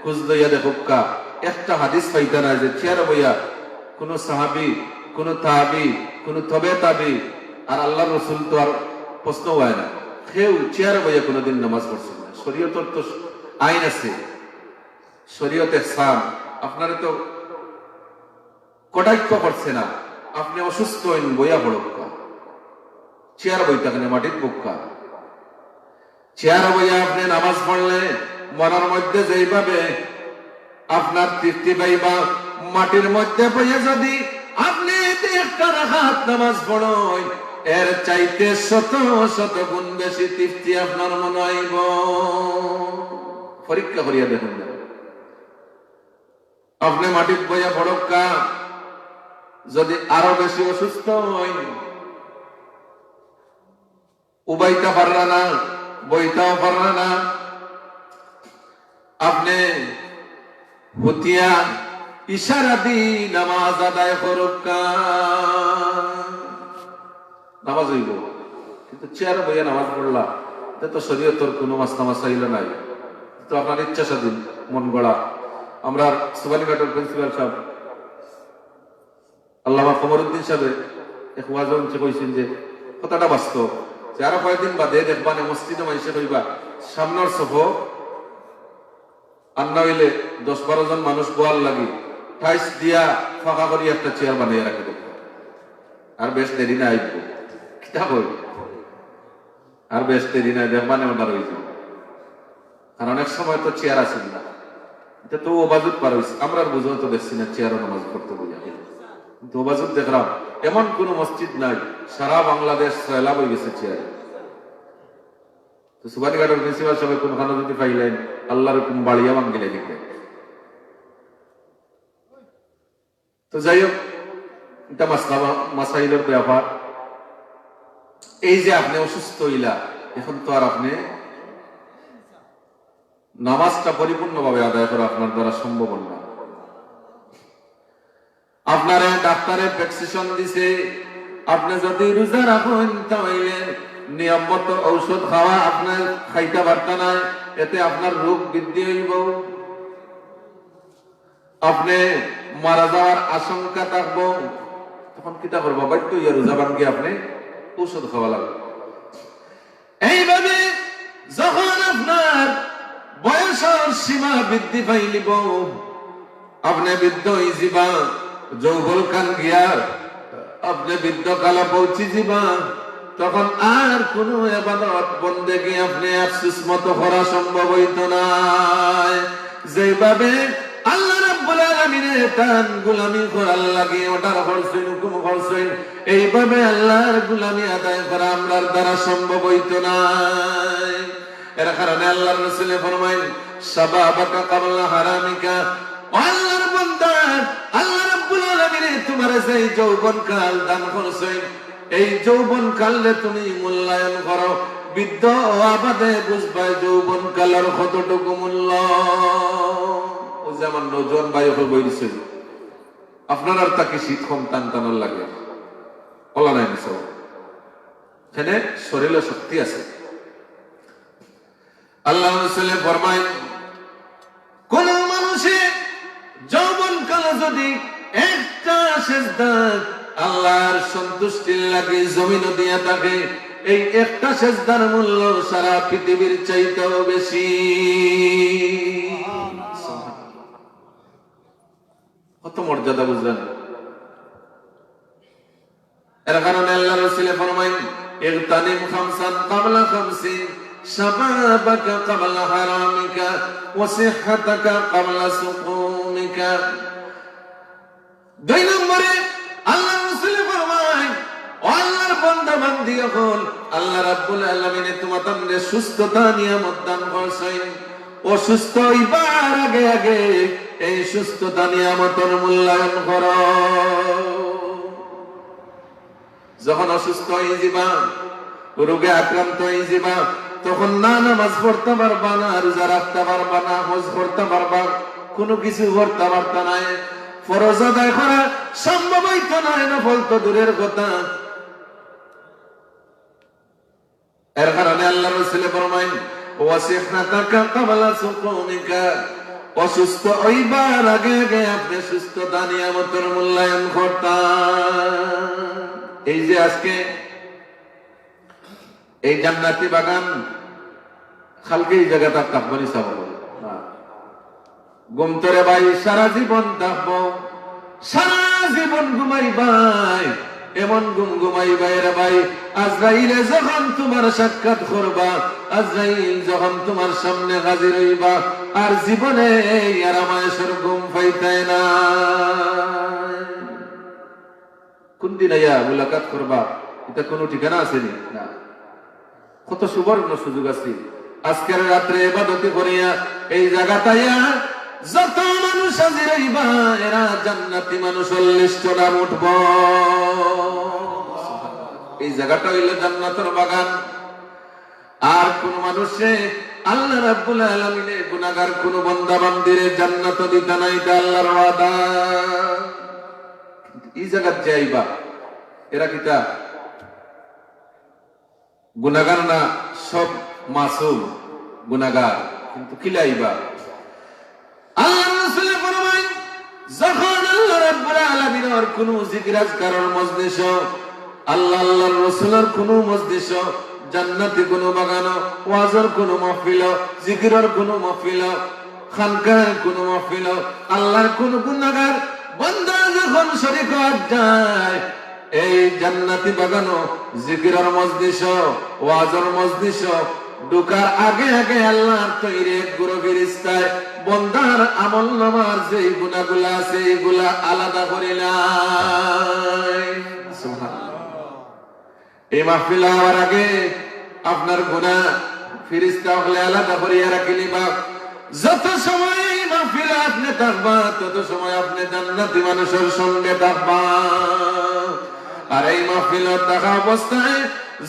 খুঁজ লইয়া দেখুকা, একটা হাদিস পাইতা না যে চেয়ার বইয়া কোন সাহাবি, কোন তাবি, কোন তবে তাবি আর আল্লাহ রসুল তো আর প্রশ্ন হয় না, কেউ চেয়ার বইয়া কোনোদিন নামাজ পড়ছে না। শরীয়তের তো আইন আছে, শরীয়ত ইহসান। আপনারা তো কটাক্ষ করছে না, আপনি অসুস্থ হইন বইয়া পড়কা, চেয়ার বইটা কেন মাটির পক্কা। চেয়ার বইয়া আপনি নামাজ পড়লে মনের মধ্যে যেইভাবে আপনার তৃপ্তি পাইবা, মাটির মধ্যে বইয়া যদি আপনি একটা রাখাত নামাজ পড়েন এর চাইতে শত শত গুণ বেশি তৃপ্তি আপনার মনে হইব। পরীক্ষা করিয়া দেখুন, আপনি মাটির বইয়া পড়কা, যদি আরো বেশি অসুস্থ হইন, উবাইটা পারলা না, বইটাও পারলা না, আপনি হুতিয়া ইশারা দি নামাজ আদায় করুকা, নামাজ হইব। কিন্তু চেয়ার বইয়া নামাজ পড়লা, তো শরীয়তের কোনো মাসাইল নাই, তো আপনার ইচ্ছা স্বাধীন মন গড়া। আমরা সুবানীঘাটের প্রিন্সিপাল সাহেব আল্লামা কমরউদ্দিন সাহেব এক ওয়াজ কইছেন যে কথাটা বাস্তব, যে আরো কয়েকদিন বাদে দেখবানে মসজিদে মাইসে হইবা সামনের সফ আন্না হইলে 10-12 জন মানুষ গোয়াল লাগি টাইস দিয়া ফাঁকা করি একটা চেয়ার বানিয়ে রাখে দেব। আর বেশ দেরি না আইব, কিতা কই আর বেশ দেরি না দেখবানে অর্ডার হইছে। কারণ অনেক সময় তো চেয়ার আসেন না, এটা তো ওবাজুত পার হয়েছে। আমরা আর বুঝতে তো দেখছি না চেয়ারও নামাজ পড়তে বুঝা, কিন্তু ওবাজুত দেখলাম এমন কোন মসজিদ নাই, সারা বাংলাদেশ সয়লাভ হয়ে গেছে চেয়ারে। তো সুবানীঘাটের প্রিন্সিপাল সাহেব কোনখানে যদি পাইলেন আল্লাহর কোন বাড়িয়া ভাঙ্গিলে দিতে। তো যাই হোক, এটা মাসাইলের ব্যাপার। এই যে আপনি অসুস্থ হইলা, এখন তো আর আপনি নামাজটা পরিপূর্ণভাবে আদায় করা আপনার দ্বারা সম্ভব না। আপনার ডাক্তারে প্রেসক্রিপশন দিছে, আপনি যদি রোজা রাখেন তাহলে নিয়মিত ঔষধ খাওয়া আপনার খাইতে পারতেন না, এতে আপনার রোগ বৃদ্ধি হইব, আপনি মারা যাওয়ার আশঙ্কা থাকবো। তখন কিতা করবো? বাধ্য ইয়া রোজা ভাঙ্গি আপনি ঔষধ খাওয়া লাগবে। এইভাবে যখন আপনার বয়সের সীমা বৃদ্ধি পাইলিব, আপনি বৃদ্ধ হয়ে যাবা, যৌবন কাল গিয়া আপনি বৃদ্ধ কালে পৌঁছি যাবা, তখন আর কোন ইবাদত বন্দেগী আপনি আফসোস মতো করা সম্ভব হইত না। যেভাবে আল্লাহ রাব্বুল আলামিনের তান গোলামি করার লাগে অর্ডার করছেন, হুকুম করছেন, এইভাবে আল্লাহর গোলামি আদায় করা আমরার দ্বারা সম্ভব হইত না। এর কারণে আল্লাহর রাসূল ফরমায়েন, শাবাবাকা ক্বাবলা হারামিকা। আল্লাহর বান্দা, আল্লাহ রাব্বুল আলামিন তোমার সেই যৌবন কাল দান করছেন, এই যৌবন কালে তুমি মূল্যায়ন করো। বৃদ্ধ আবাদে বুঝবা যৌবন কালের কতটুকু মূল্য। ও যেমন নজওয়ান ভাই বইছে, আপনার আর তাকে শীত কম টান টানার লাগে বলা নাই সব, এখানে শরীরে শক্তি আছে। আল্লাহ রাসূল ফরমায়, কোন মানুষে যৌবন কালে যদি একটা সেজদা আল্লাহর সন্তুষ্টির লাগে জমিন দিয়া থাকে, এই একটা সেজদার মূল্য সারা পৃথিবীর চাইতেও বেশি। কত মর্যাদা বুঝলেন? এর কারণে আল্লাহ রাসূল ফরমায় ইগতানিম খামসান ক্বাবলা খামসিন শাবাবাকা ক্বাবলা হারামিকা ওয়া সিহহাতাকা ক্বাবলা সুকুমিকা। 2 নম্বরে আল্লাহ রাসূল ফরমায় ও আল্লাহর বান্দা বান্দি হল আল্লাহ রাব্বুল আলামিন তোমাদের সুস্থতা নিয়ামত দান করেছেন। অসুস্থ হইবার আগে আগে এই সুস্থতা নিয়ামতের মূল্যায়ন করো। যখন অসুস্থ হয়ে যাবা, রোগে আক্রান্ত হয়ে যাবা, তখন না নামাজ পড়তে পারবা না, রোজা রাখতে পারবা না, হজ করতে পারবা, কোনো কিছু করতে পারতা নাই, ফরজ আদায় করা সম্ভব হইতো না, নফল তো দূরের কথা। এর কারণে আল্লাহ রাসূল ফরমায় ওয়াসিহনাতাকা ক্বাবলা সুকুমিকা, অসুস্থ হইবার আগে আগে আপনি সুস্থতা নিয়ামতের মূল্যায়ন করতেন। এই যে আজকে এই জান্নাতি বাগান খালকে এই জায়গাটা তাকবানি সাবো না ঘুমতরে ভাই সারা জীবন থাকবো, সারা জীবন ঘুমাই ভাই, এমন ঘুম ঘুমাই ভাইরা ভাই, আজরাইলে যখন তোমার সাক্ষাৎ করবা, আজরাইল যখন তোমার সামনে হাজির হইবা, আর জীবনে এই আরামায়েশের ঘুম পাইতাই না। কোন দিন আইয়া মুলাকাত করবা, এটা কোনো ঠিকানা আসেনি না। কত সুবর্ণ সুযোগ আছে আজকের রাত্রে ইবাদতি করিয়া এই জায়গাটাইয়া যত মানুষ হাজির হইবা, এরা জান্নাতি মানুষের লিস্টে নাম উঠব। এই জায়গাটা হইল জান্নাতের বাগান। আর কোন মানুষে আল্লাহ রাব্বুল আলামিনে গুনাহগার কোন বান্দা বান্দিরে জান্নাত দিতে নাই, এটা আল্লাহর ওয়াদা। এই জায়গা যাইবা, এরা কিটা গুনাহগার না, সব মাসুম গুনাহগার, কিন্তু কিলাইবা আল্লাহ রাসূল ফরমায় যখন আল্লাহ রাব্বুল আলামিনের কোন জিকির আজকারের মজলিস, আল্লাহ আল্লাহর রাসূলের কোন মজলিস, জান্নাতি কোন বাগান, ওয়াজের কোন মাহফিল, জিকিরের কোন মাহফিল, খানকার কোন মাহফিল, আল্লাহর কোন গুনাহগার বান্দা যখন শরীক হয়ে যায়, এই জান্নাতি বাগান, জিকিরের মজলিস, ওয়াজের মজলিস ঢোকার আগে আগে আল্লাহর তৈরি এক গুরু ফেরেশতায় বান্দার আমলনামার যে গুনাহগুলো আছে এগুলা আলাদা করে নেয়। সুবহানাল্লাহ। এই মাহফিল হওয়ার আগে আপনার গুনাহ ফেরেশতা হলে আলাদা করে রাখি নিবা। যত সময় এই মাহফিলে আপনি থাকবা, তত সময় আপনি জান্নাতি মানুষের সঙ্গে থাকবা। আর এই মাহফিলে থাকা অবস্থায়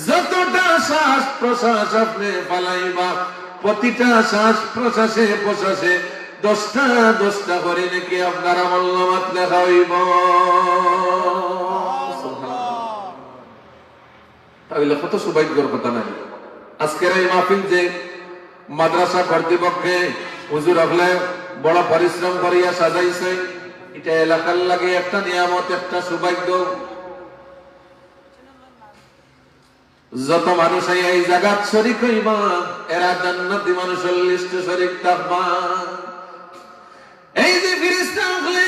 যতটা শ্বাস প্রশ্বাস আপনি পালাইবা, প্রতিটা শ্বাস প্রশ্বাসে প্রশ্বাসে 10টা করে নাকি আপনার আমলনামাত লেখা হইব। তাহলে কত সৌভাগ্যের কথা নাই। আজকের এই মাহফিল যে মাদ্রাসা কর্তৃপক্ষে হুজুর হলে বড় পরিশ্রম করিয়া সাজাইছে, এটা এলাকার লাগে একটা নিয়ামত, একটা সৌভাগ্য। যত মানুষ এই জায়গাত শরীক হইবা, এরা জান্নাতি মানুষের লিস্টে শরীক থাকবা। এই যে ফেরেশতা হলে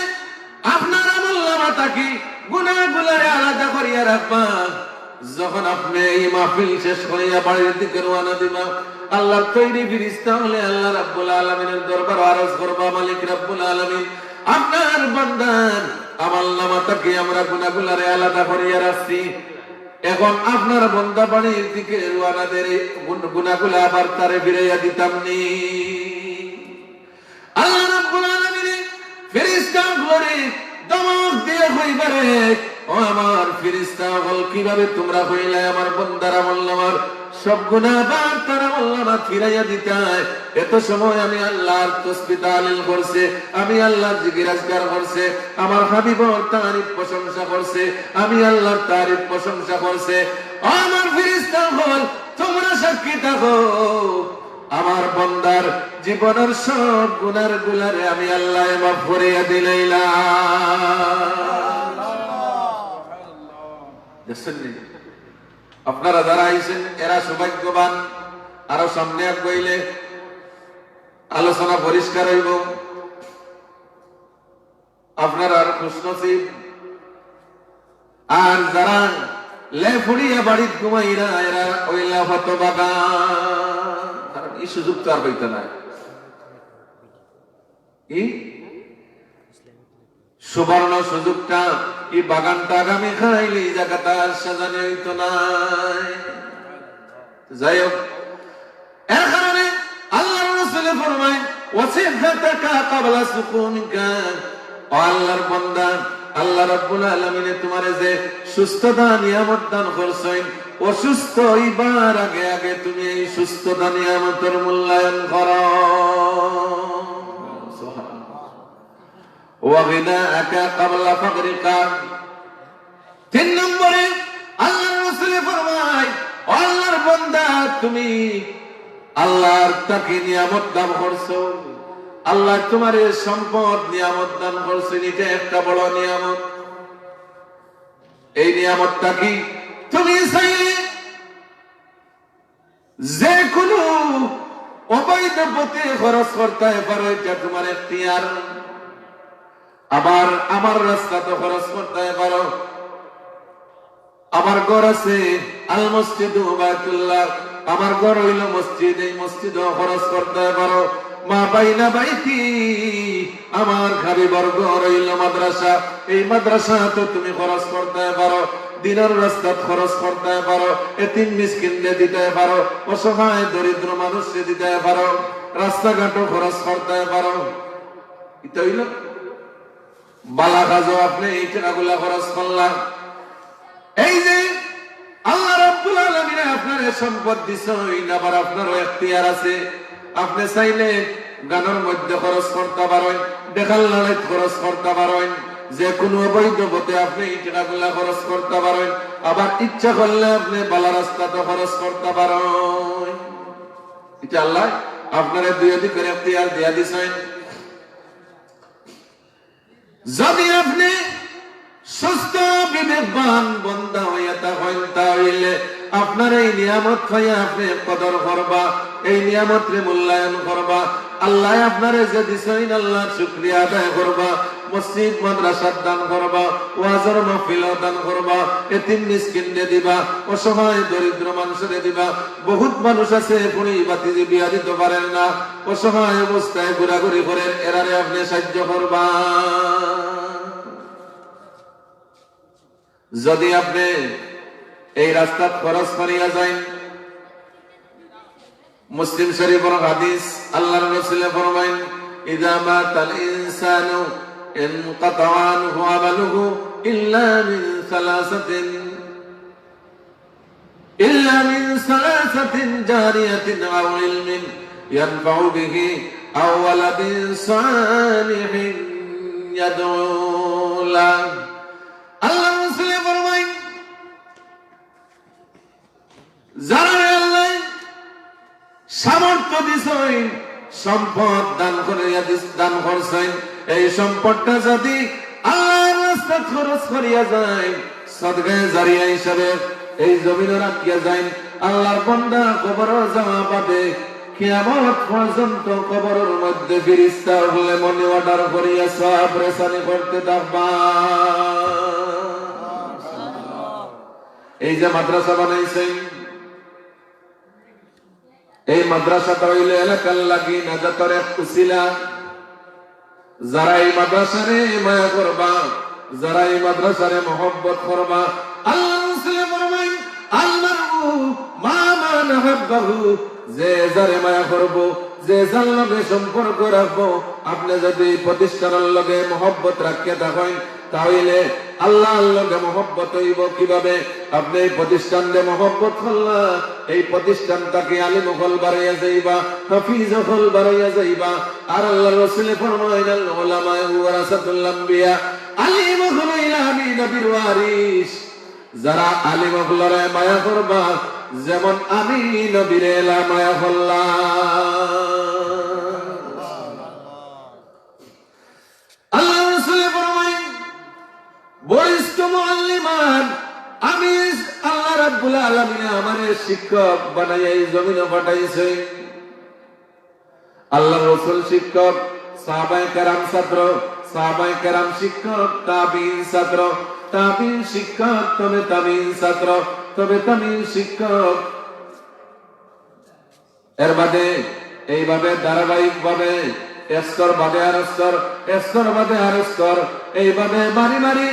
আপনার আমলনামা থাকি গুনাহগুলোরে আলাদা করিয়া রাখবা। যখন আপনি এই মাহফিল শেষ করিয়া বাড়ির দিকে রওনা দিবা, আল্লাহর তৈরি ফেরেশতা হলে আল্লাহ রাব্বুল আলামিনের দরবারে আরজ করবা, মালিক রাব্বুল আলামিন আপনার বান্দার আমলনামা থাকি আমরা গুনাহগুলোরে আলাদা করিয়া রাখছি, এখন আপনার বান্দা বাড়ির দিকে রওনা দেরে গুনাহগুলো আবার তারে ফিরাইয়া দিতাম নি। আল্লাহ রাব্বুল আলামিন ফেরেশতাগুলোরে দমক দিয়ে কইবারে, ও আমার ফেরেশতাগণ, কিভাবে তোমরা কইলে আমার বান্দার আমলনামার সব গুনাহ আবার তার আমলনামা ফিরাইয়া দিতায়? এত সময় আমি আল্লাহর তাসবিহ তাহলিল করছে, আমি আল্লাহর জিকির আজকার করছে, আমার হাবিবর তারিফ প্রশংসা করছে, আমি আল্লাহর তারিফ প্রশংসা করছে। আমার ফেরেশতাগণ, তোমরা সাক্ষী থাকো, আমার বান্দার জীবনের সব গুনার গুলারে আমি আল্লাহ মাফ করিয়া দিলাম। আপনারা যারা আইছেন এরা সৌভাগ্যবান। আরো সামনে গইলে আলোচনা পরিষ্কার হইব, আপনারা আর খুশনসিব। আর যারা লে ফুড়িয়া বাড়িত ঘুমাইরা এরা ওইলা হত বাগান। কারণ এই সুযোগ তো আর হইতে নাই। কি সুবর্ণ সুযোগটা, এই বাগানটা আগামী খাইলে এই জায়গাটা সাজানো হইতো নাই। যাই হোক, এর কারণে আল্লাহর রাসূল ফরমায় ওয়াসিফাতাকা ক্বাবলা সুকুনিকা, ও আল্লাহর বান্দা, আল্লাহ রাব্বুল আলামিন তোমারে যে সুস্থতা নিয়ামত দান করছেন, অসুস্থ হইবার আগে আগে তুমি এই সুস্থতা নিয়ামতের মূল্যায়ন করো। সুবহানাল্লাহ। ওয়া গিনাআকা ক্বাবলা ফাকরিকা। 3 নম্বরে আল্লাহর রাসূল ফরমায়, ও আল্লাহর বান্দা, তুমি আল্লাহর তাকে নিয়ামত দান করছো, আল্লাহ তোমার সম্পদ নিয়ামত দান করছেন, এটা একটা বড় নিয়ামত। এই নিয়ামতটা কি? তুমি চাইলে যে কোনো অবৈধ পথে খরচ করতে পারো, এটা তোমার এখতিয়ার। আবার আমার রাস্তাতে খরচ করতে পারো। আমার ঘর আছে আল মসজিদ বাইতুল্লাহ, আমার ঘর হইল মসজিদ, এই মসজিদও খরচ করতে পারো। মা বাইনা বাইতি, আমার খাবিবর ঘর হইল মাদ্রাসা, এই মাদ্রাসা তো তুমি খরচ করতে পারো। দিনের রাস্তাত খরচ করতে পারো, এতিম মিসকিনকে দিতে পারো, অসহায় দরিদ্র মানুষকে দিতে পারো, রাস্তাঘাটও খরচ করতে পারো। এটা হইল বালা কাজও আপনি এই টাকাগুলা খরচ করলাম। এই যে আল্লাহ রাব্বুল আলামিন আপনার সম্পদ দিছেন, আবার আপনারও এখতিয়ার আছে। আপনি চাইলে গানের মধ্যে খরচ করতে পারেন, দেখাল নাড়ে খরচ করতে পারেন, যে কোনো অবৈধ পথে আপনি এই টাকাগুলা খরচ করতে পারেন। আবার ইচ্ছা করলে আপনি বালা রাস্তাতে খরচ করতে পারেন। এটা আল্লাহ আপনার দুই দিকের এখতিয়ার দিয়া দিছেন। যদি আপনি সুস্থ বিবেকবান বান্দা হইয়া থাকেন, তাহলে আপনার এই নিয়ামত পাইয়া আপনি কদর করবা, এই নিয়ামতরে মূল্যায়ন করবা। আল্লাহ আপনারে যে দিছেন, আল্লাহর শুকরিয়া আদায় করবা, মসজিদ মাদ্রাসার দান করবা, ওয়াজের মাহফিল দান করবা, এতিম মিসকিনকে দিবা, অসহায় দরিদ্র মানুষকে দিবা। বহুত মানুষ আছে পুরি বাতিজি বিয়া দিতে পারেন না, অসহায় অবস্থায় ঘোরাঘুরি করেন, এরারে আপনি সাহায্য করবা। যদি আপনি এই রাস্তা খরচ করিয়া যান, মুসলিম শরীফের হাদিস, আল্লাহর রাসূল ফরমায়েন, ইযা মাতাল ইনসানু ইনকাতা আনহু আমালুহু ইল্লা মিন সালাসাতিন জারিয়াতিন আও ইলমিন ইয়ানফাউ বিহি আও ওয়ালাদিন সালিহিন ইয়াদউ লাহু। আল্লাহর রাসূল ফরমায়েন, যারা আল্লাহ সামর্থ্য দিছেন, সম্পদ দান করছেন, এই সম্পদটা যদি আল্লাহর রাস্তায় খরচ করিয়া যায়, সাদকায়ে জারিয়া হিসাবে এই জমিনে রাখিয়া যায়, আল্লাহর বান্দা কবরে যাওয়া বাদে কিয়ামত পর্যন্ত কবরের মধ্যে ফেরেশতা হলে মনে অর্ডার করিয়া সওয়াব রেসানি করতে থাকবা। এই যে মাদ্রাসা বানাইছেন, এই মাদ্রাসাটা হইলে এলাকার লাগি নাজাতের এক উসিলা। যারা এই মাদ্রাসারে মায়া করবা, যারা এই মাদ্রাসারে মহব্বত করবা, আল্লাহ রাসূল ফরমায়, আল্লাহু মা মান হাব্বাহু, যে যারে মায়া করব, যে যার লগে সম্পর্ক রাখবো, আপনি যদি প্রতিষ্ঠানের লগে মহব্বত রাখিয়া থাকেন, তাহলে আল্লাহর লগে মহব্বত হইব কিভাবে? আপনি এই প্রতিষ্ঠানকে মহব্বত করলা, এই প্রতিষ্ঠানটাকে আলিম হল বাড়াইয়া যাইবা, হাফিজ হল বাড়াইয়া যাইবা। আর আল্লাহর রাসূল ফরমায়, আল উলামা ওয়ারাসাতুল আম্বিয়া, আলিম হল ইলাহি নবীর ওয়ারিস। যারা আলিম হলরে মায়া করবা, যেমন আমি নবীরে মায়া করলাম। আল্লাহর রাসূল ফরমায়, বরিষ্ঠ মুআল্লিমান, আমি আল্লাহ রাব্বুল আলামিন আমারে শিক্ষক বানাইয়া এই জমিনে পাঠাইছে। আল্লাহর রাসূল শিক্ষক, সাহাবায়ে কেরাম ছাত্র, সাহাবায়ে কেরাম শিক্ষক, তাবিঈন ছাত্র, তাবিন শিক্ষক, তবে তাবিন ছাত্র, তবে তাবিন শিক্ষক। এর বাদে এইভাবে ধারাবাহিক ভাবে স্তর বাদে আর স্তর, স্তর বাদে আর স্তর, এইভাবে বাড়ি বাড়ি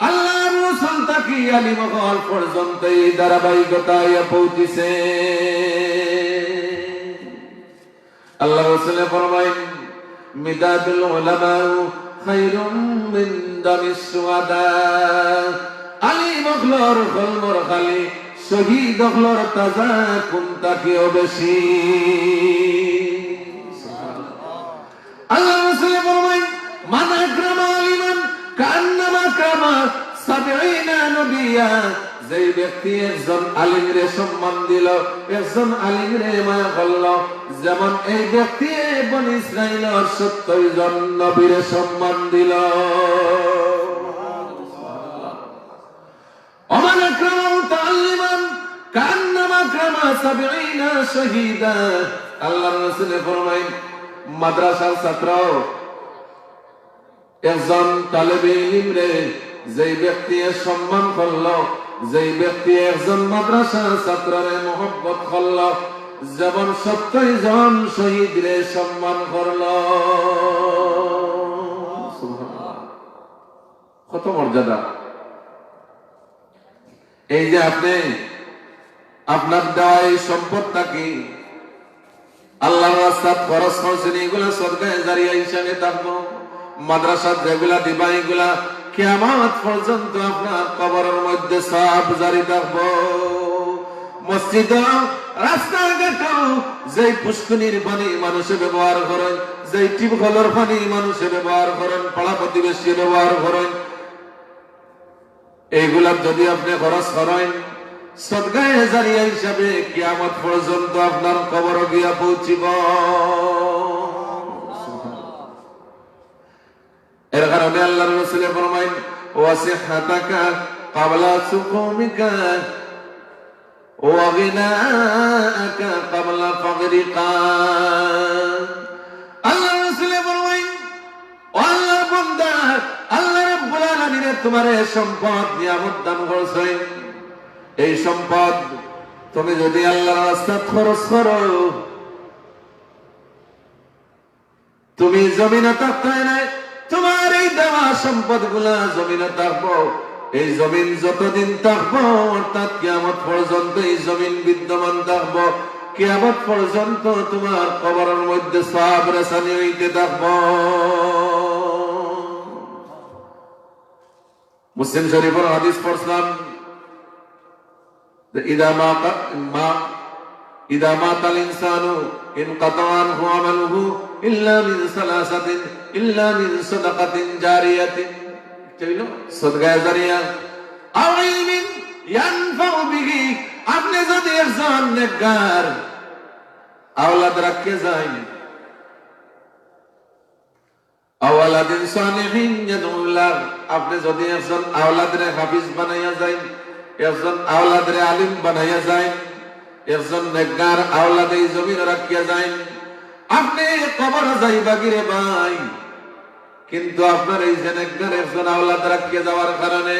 আল্লাহর রাসূল তাকি আলিম হল পর্যন্ত এই ধারাবাহিকতায় পৌঁছেছে। আল্লাহ রাসূল ফরমায়েন, মিদাদুল উলামা খায়রুম মিন দামিস শুহাদা। আলিম হলর কলমর খালি, শহীদ হলর তাজা কোনটা কেউ বেশি। আল্লাহ রাসূল ফরমায়েন, মান আকরামা আলিমান কান্নামা আকরামা সাবঈনা নবিয়্যা। যে ব্যক্তি একজন আলিমরে সম্মান দিল, একজন আলিমরে মায়া করল, যেমন এই ব্যক্তি বনি ইসরাইলের 70 জন নবীরে সম্মান দিল। ওমান আকরামা মুতাআল্লিমান কান্নামা আকরামা সাবঈনা শাহীদা। আল্লাহর রাসূল ফরমায়েন, মাদ্রাসার ছাত্র একজন তালেবে ইলমরে যেই ব্যক্তি সম্মান করল, যেই ব্যক্তি একজন মাদ্রাসার ছাত্ররে মহব্বত করল, যেমন 70 জন শহীদরে সম্মান করল। সুবহানাল্লাহ, কত মর্যাদা! এই যে আপনি আপনার দেওয়া এই সম্পদটা কি আল্লাহর রাস্তায় খরচ করছেন, এগুলা সদকায়ে জারিয়া হিসাবে থাকবো। মাদ্রাসার যেগুলা দিবা এগুলা কিয়ামত পর্যন্ত আপনার কবরের মধ্যে সব জারি থাকবো। মসজিদ, রাস্তাঘাট, যেই পুষ্করিণীর পানি মানুষে ব্যবহার করেন, যেই টিউবওয়েলের পানি মানুষে ব্যবহার করেন, পাড়া প্রতিবেশী ব্যবহার করেন, এইগুলার যদি আপনি খরচ করেন সদকায়ে জারিয়া হিসাবে, কিয়ামত পর্যন্ত আপনার কবর গিয়া পৌঁছিব। এর কারণে আল্লাহর রাসূল ফরমায়েন, ওয়াসিহাতাকা ক্বাবলা সুকুমিকা ওয়া গিনাআকা ক্বাবলা ফাগরিকা। আল্লাহর রাসূল ফরমায়েন, ও আল্লাহর বান্দা, আল্লাহ রাব্বুল আলামিন তোমারে সম্পদ নিয়ামত দান করেছেন। এই সম্পদ তুমি যদি আল্লাহর রাস্তায় খরচ করো, তুমি জমিনে থাকতে নাই, তোমার এই দেওয়া সম্পদ গুলা জমিনে থাকবো। এই জমিন যতদিন থাকবো, অর্থাৎ কিয়ামত পর্যন্ত এই জমিন বিদ্যমান থাকবো। কিয়ামত পর্যন্ত তোমার কবরের মধ্যে সব রেসানি হইতে থাকবো। মুসলিম শরীফের হাদিস পড়লাম, ইদা মাতাল ইনসানু ইনকাতা আনহু আমালুহু ইল্লা মিন সালাসাতিন ইল্লা মিন সাদাকাতিন জারিয়াতিন, সাদকায়ে জারিয়া আও ইলমিন ইয়ানফাউ বিহি। আপনি যদি একজন নেককার আওলাদ রাখতে যান, আওলাদিন সালিহিন ইয়াদুল্লাহ, আপনি যদি একজন আওলাদরে হাফিজ বানাইয়া যান, একজন আওলাদরে আলিম বানাইয়া যান, একজন নেককার আওলাদ এই জমিন রাখিয়া যান, আপনি কবর যাইবা গিরে ভাই, কিন্তু আপনার এই যে নেককার একজন আওলাদ রাখিয়া যাওয়ার কারণে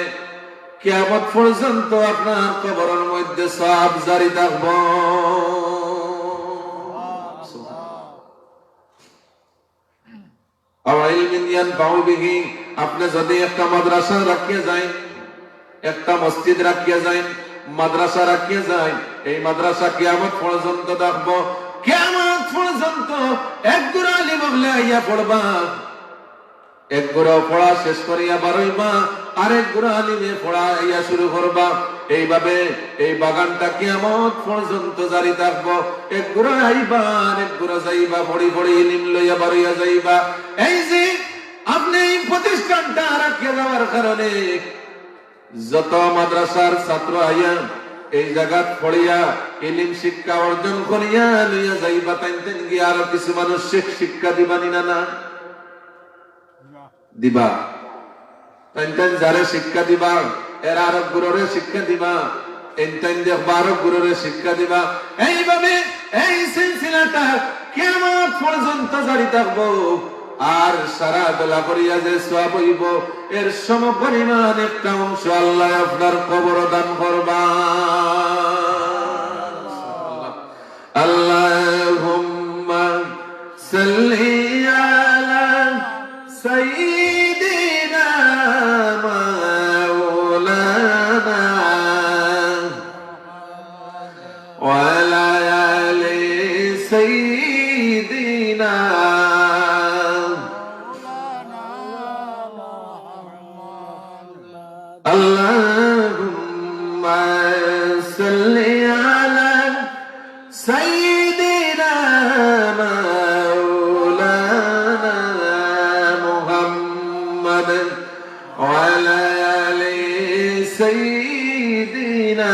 কিয়ামত পর্যন্ত আপনার কবরের মধ্যে সব জারি থাকবো। আপনি যদি একটা মাদ্রাসা রাখিয়া যান, একটা মসজিদ রাখিয়া যান, মাদ্রাসা রাখিয়া যান, এই মাদ্রাসা কিয়ামত পর্যন্ত থাকবো। কিয়ামত পর্যন্ত এক গুড়া আলিম হলে আইয়া পড়বা, এক গুড়া পড়া শেষ করিয়া বারইবা, আরেক গুড়া আলিমে পড়া আইয়া শুরু করবা। এইভাবে এই বাগানটা কিয়ামত পর্যন্ত জারি থাকবো। এক গুড়া আইবা, আরেক গুড়া যাইবা, পড়ি পড়ি ইলম লইয়া বারইয়া যাইবা। এই যে আপনি এই প্রতিষ্ঠানটা রাখিয়া যাওয়ার কারণে যত মাদ্রাসার ছাত্র আইয়া এই জায়গাত পড়িয়া ইলম শিক্ষা অর্জন করিয়া লইয়া যাইবা, তাইতেন গিয়ে আরো কিছু মানুষ শিক্ষা দিবানি না? না দিবা। তাইতেন যারে শিক্ষা দিবা এর আরো গুরুরে শিক্ষা দিবা, এনতেন দেখবা আরো গুরুরে শিক্ষা দিবা। এইভাবে এই সিলসিলাটা কিয়ামত পর্যন্ত জারি থাকবো। আর সারা বেলা করিয়া যে সওয়াব হইব, এর সমপরিমাণ একটা অংশ আল্লাহ আপনার কবর দান করবা। আল্লাহুম্মা সাল্লি আলা সাইয়্যিদিনা মাওলানা ওয়া আলা আলি সাইয়্যিদিনা আল্লাহুম্মা সাল্লি আলা সাইয়্যিদিনা মাওলানা মুহাম্মদ ওয়া আলা আলি সাইয়্যিদিনা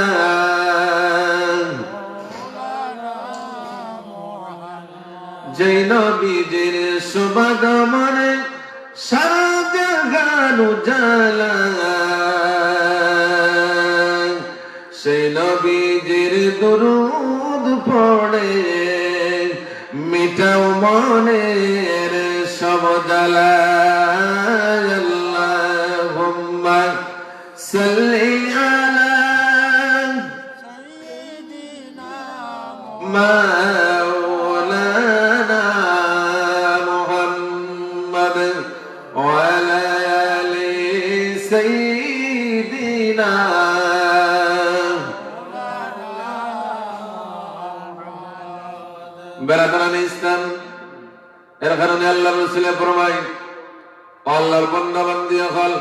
যেই নবীজির শুভাগমনে সারা জাহান উজালা, সেই নবীজির দুরূদ পড়ে মিটাও মনের সব জ্বালা। আল্লাহুম্মা সাল্লি আলা মাওলানা মুহাম্মদ ওয়া আলা আলি সাইয়্যিদিনা বেরাদান ইসলাম। এর কারণে আল্লাহ রাসূল ফরমায়, আল্লাহর বান্দা বান্দি হল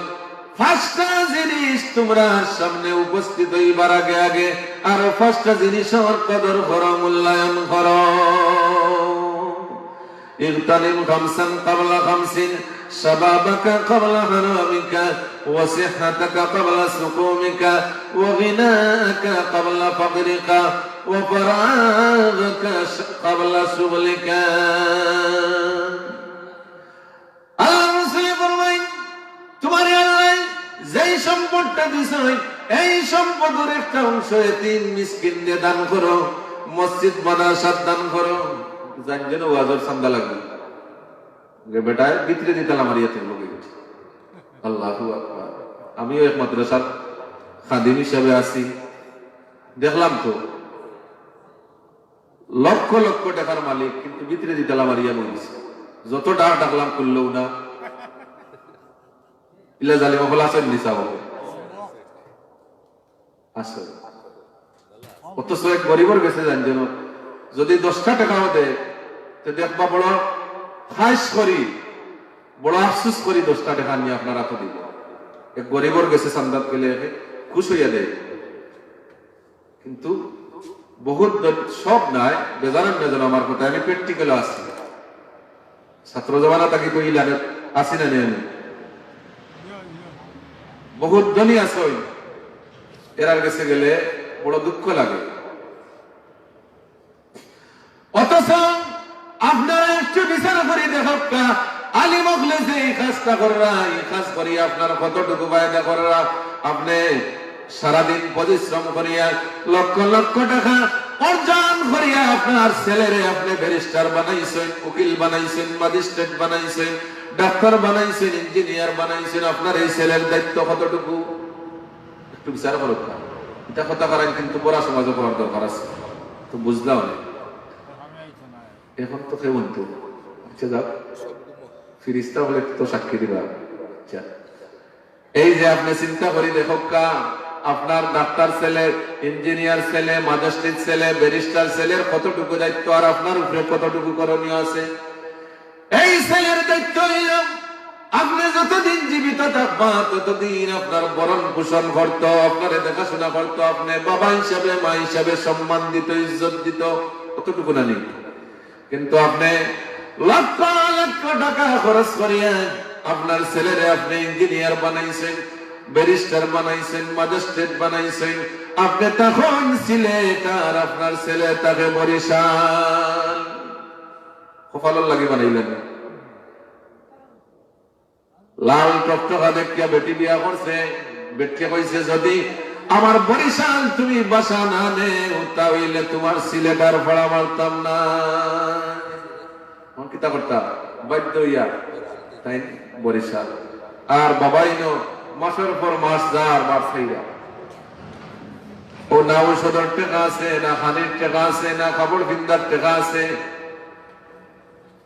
পাঁচটা জিনিস তোমরা সামনে উপস্থিত হইবার আগে আগে আরো পাঁচটা জিনিসের কদর করো, মূল্যায়ন করো। ইগতানিম খামসান ক্বাবলা খামসিন, শাবাবাকা ক্বাবলা হারামিকা, ওয়া সিহহাতাকা ক্বাবলা সুকুমিকা, ওয়া গিনাকা ক্বাবলা ফাকরিকা, ওয়া ফারাগাকা ক্বাবলা শুগলিকা। আল্লাহ রাসূল ফরমায়, তোমারে আল্লাহ যেই সম্পদটা দিছে এই সম্পদের একটা অংশ এতিম মিসকিনদের দান করো, মসজিদ মাদ্রাসার দান করো। জানজেন ওয়াজের চান্দা লাগবে বেটায় ভিতরে দিতাম আমার ইয়াতের লোকে। আল্লাহু আকবার। আমিও এক মাদ্রাসার খাদিম হিসাবে আছি, দেখলাম তো লক্ষ লক্ষ টাকার মালিক, কিন্তু ভিতরে দিতাম আমার ইয়া বলছে যত ডাক ডাকলাম করলেও না। ইলা জালিমা হল আসেন নিসা হবে আসলে। অথচ এক গরিবর গেছে জানছেন, যদি 10টা টাকাও দেয় তো দেখবা বড় খাস করি, বড় আফসুস করি 10টা টাকা নিয়ে আপনারা তো দিব। এক গরিবর গেছে সান্দাত গেলে খুশ হইয়া দেয়, কিন্তু বহুত সব নাই বেজারান বেজান। আমার কথা আমি প্র্যাকটিক্যালে আসছি, ছাত্র জমানা থাকি তো ইলানে আসি না নিয়ে বহুত ধনী আছে, এরার কাছে গেলে বড় দুঃখ লাগে। অথচ আপনারা একটু বিচার করে দেখা আলিম হলে যে এই কাজটা করা, এই কাজ করি আপনার কতটুকু ফায়দা করা। আপনি সারাদিন পরিশ্রম করিয়া লক্ষ লক্ষ টাকা অর্জন করিয়া আপনার ছেলেরে আপনি ব্যারিস্টার বানাইছেন, উকিল বানাইছেন, ম্যাজিস্ট্রেট বানাইছেন, ডাক্তার বানাইছেন, ইঞ্জিনিয়ার বানাইছেন। আপনার এই ছেলের দায়িত্ব কতটুকু একটু বিচার করো। এটা কথা করেন, কিন্তু বড় সমাজে করার দরকার আছে। তো বুঝলাম এখন তো কেমন তো আচ্ছা যাক ফিরিস্তা হলে তো সাক্ষী দিবা। আচ্ছা, এই যে আপনি চিন্তা করি দেখো কা আপনার ডাক্তার ছেলে, ইঞ্জিনিয়ার ছেলে, ম্যাজিস্ট্রেট ছেলে, ব্যারিস্টার ছেলের কতটুকু দায়িত্ব আর আপনার উপরে কতটুকু করণীয় আছে। এই ছেলের দায়িত্ব হইল আপনি যতদিন জীবিত থাকবা ততদিন আপনার বরণ পোষণ করতো, আপনার দেখাশোনা করতো, আপনি বাবা হিসাবে মা হিসাবে সম্মান দিত, ইজ্জত দিত, কতটুকু না নেই। কিন্তু আপনি লক্ষ লক্ষ টাকা খরচ করিয়া আপনার ছেলেরে আপনি ইঞ্জিনিয়ার বানাইছেন, ব্যারিস্টার বানাইছেন, ম্যাজিস্ট্রেট বানাইছেন। আপনি তখন সিলেট আর আপনার ছেলে তাকে বরিশাল কপালের লাগি বানাইলেন। লাল টকটকা দেখিয়া বেটি বিয়া করছে, বেটকে কইছে যদি আমার বরিশাল তুমি বাসা না নেও তাহলে তোমার সিলেটার ভাড়া মারতাম না। কিতা করতাম বাধ্য হইয়া তাই বরিশাল। আর বাবাইনো মাসের পর মাস যা আর বার খাইরা ও না ঔষধের টাকা আছে, না খানির টাকা আছে, না কাপড় কিনবার টাকা আছে।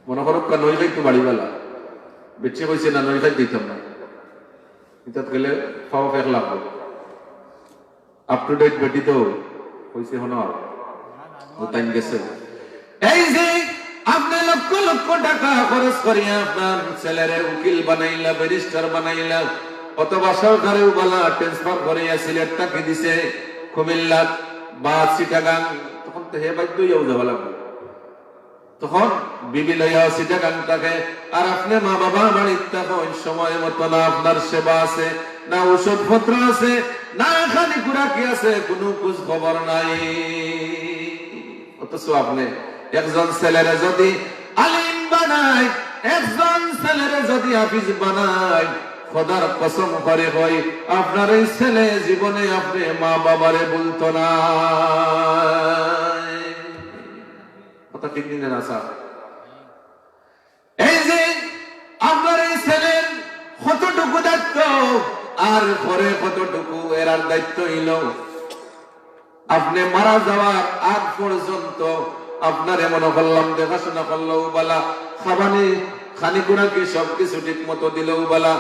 মনে করো নই খাইতো বাড়িওয়ালা বেচে কইছে না নই খাই দিতাম না, ইতাত গেলে ফাও ফেক লাগবো। আপ টু ডেট বেটি তো কইছে হনর টাইম গেছে। এই যে আপনি লক্ষ লক্ষ টাকা খরচ করিয়া আপনার ছেলেরে উকিল বানাইলা, ব্যারিস্টার বানাইলা, অথবা সরকারেও বলা ট্রান্সফার করিয়া সিলেট তাকে দিছে কুমিল্লা বা চিটাগাং, তখন তো হে বাধ্য হইয়াও যাওয়া লাগবে। তখন বিবি লইয়া চিটাগাং থাকে, আর আপনি মা বাবা বাড়ির থাকেন, সময় মতো না আপনার সেবা আছে, না ঔষধ পত্র আছে, না খানি কুড়াকি আছে, কোনো খোঁজ খবর নাই। অথচ আপনি একজন ছেলেরে যদি আলিম বানায়, একজন ছেলেরে যদি হাফিজ বানায়, খোদার কসম করে কই আপনার এই ছেলে জীবনে আপনি মা বাবারে বলতো না। কথা ঠিক নিলেন আসা। এই যে আপনার এই ছেলের কতটুকু দায়িত্ব আর ঘরে কতটুকু, এর আর দায়িত্ব হইল আপনি মারা যাওয়ার আগ পর্যন্ত আপনার এমন করলাম, দেখাশোনা করলেও বলা, খাবানি খানিকুড়া কি সবকিছু ঠিক মতো দিলেও বলা,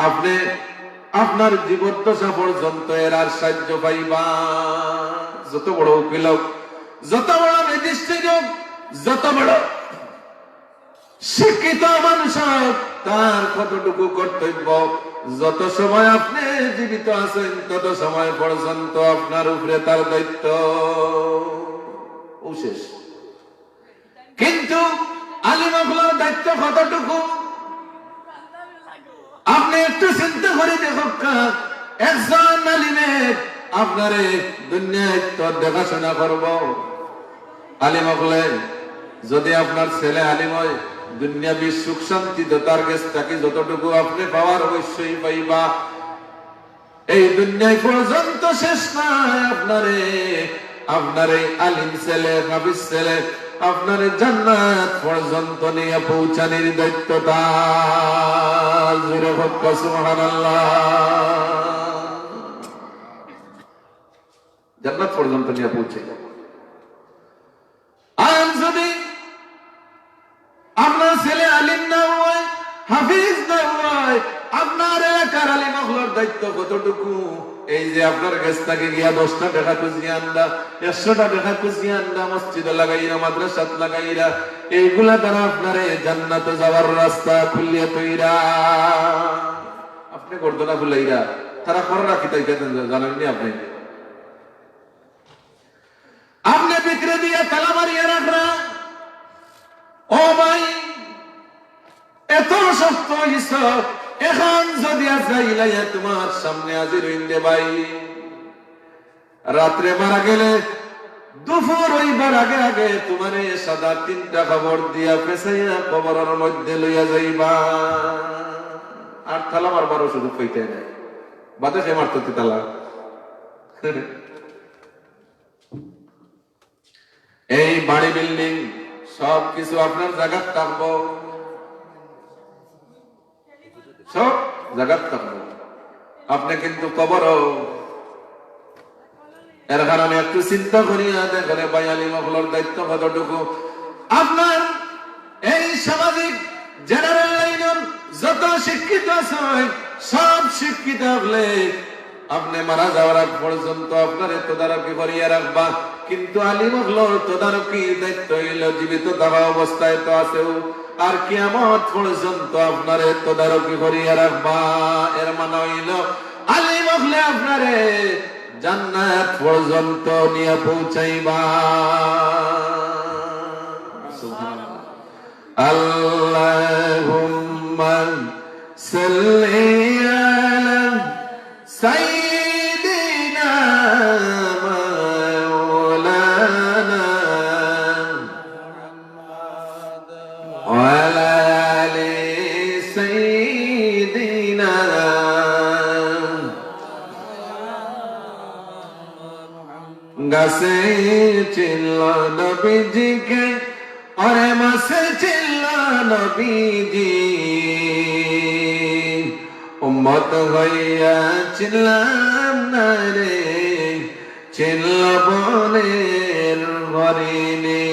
আপনি আপনার জীবদ্দশা পর্যন্ত এর আর সাহায্য পাইবা। যত বড় উকিল হোক, যত বড় ম্যাজিস্ট্রেট হোক, যত বড় শিক্ষিত মানুষ হোক, তার কতটুকু কর্তব্য, যত সময় আপনি জীবিত আছেন তত সময় পর্যন্ত আপনার উপরে তার দায়িত্ব শেষ। কিন্তু আলিমগুলোর দায়িত্ব কতটুকু আপনি একটু চিন্তা করে দেখুন। একজন আলিমের আপনারে দুনিয়ায় তো দেখাশোনা করব, আলিম হলে যদি আপনার ছেলে আলিম হয়, দুনিয়াবি সুখ শান্তি তার কাছ থেকে যতটুকু আপনি পাওয়ার অবশ্যই পাইবা। এই দুনিয়ায় পর্যন্ত শেষ নাই। আপনার এই আলিম ছেলে, হাফিজ ছেলে আপনার জান্নাত পর্যন্ত নিয়ে পৌঁছানোর দায়িত্ব তার। জোরে হোক সুবহানাল্লাহ। জান্নাত পর্যন্ত নিয়ে পৌঁছে। আর যদি আপনার ছেলে আলিম না হয়, হাফিজ না হয়, আপনার এলাকার আলিম হওয়ার দায়িত্ব কতটুকু? এই যে আপনার কাছ থেকে গিয়া 10টা টাকা খুঁজিয়ে আনলা, 100টা টাকা খুঁজিয়ে আনলা, মসজিদে লাগাইরা, মাদ্রাসাত লাগাইরা, এইগুলা দ্বারা আপনার জান্নাতে যাওয়ার রাস্তা খুলিয়া তৈরা আপনি করতো না খুলাইরা, তারা করে রাখি তাই জানেননি আপনি। আপনি বিক্রি দিয়ে তালা মারিয়ে রাখরা। ও ভাই, এত শক্ত হিসাব এখন যদি আজরাইল তোমার সামনে হাজির হইলে ভাই, রাত্রে মারা গেলে দুপুর হইবার আগে আগে তোমারে সাদা 3টা খবর দিয়া পেছাইয়া কবরের মধ্যে লইয়া যাইবা। আর তালা মারবারও শুধু কইতে নাই, বাদে সে মারতো তালা। এই বাড়ি বিল্ডিং সবকিছু আপনার জায়গা থাকবো, সব জায়গা থাকবো, আপনি কিন্তু কবরও। এর কারণে একটু চিন্তা করিয়া দেখলে বায়ালি মহলের দায়িত্ব কতটুকু। আপনার এই সামাজিক জেনারেল লাইনের যত শিক্ষিত আছে সব শিক্ষিত হলে আপনি মারা যাওয়ার আগ পর্যন্ত আপনার তদারকি করিয়া রাখবা। কিন্তু আলিম হলোর তদারকির দায়িত্ব হইল জীবিত থাকা অবস্থায় তো আছেও, আর কিয়ামত পর্যন্ত আপনার তদারকি করিয়া রাখবা। এর মানে হইল আলিম হলে আপনারে জান্নাত পর্যন্ত নিয়ে পৌঁছাইবা। আল্লাহুম্মা সাল্লি আলা সাইয়্যিদিনা মাওলানা ওয়া আলা আলি সাইয়্যিদিনা। গাছে চিল্ল নবীজিকে, অরে মাসে চিল্ল নবীজি। উম্মত হইয়া চিনলাম না রে, চিনল বনের হরিণী।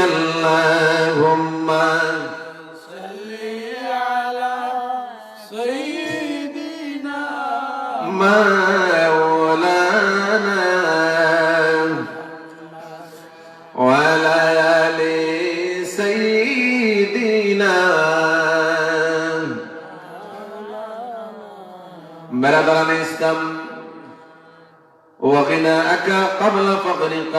আল্লাহুম্মা মাওলানা ওয়ালা আলি সাইয়্যিদিনা। برادران ইসলাম وغناءك قبل فقرك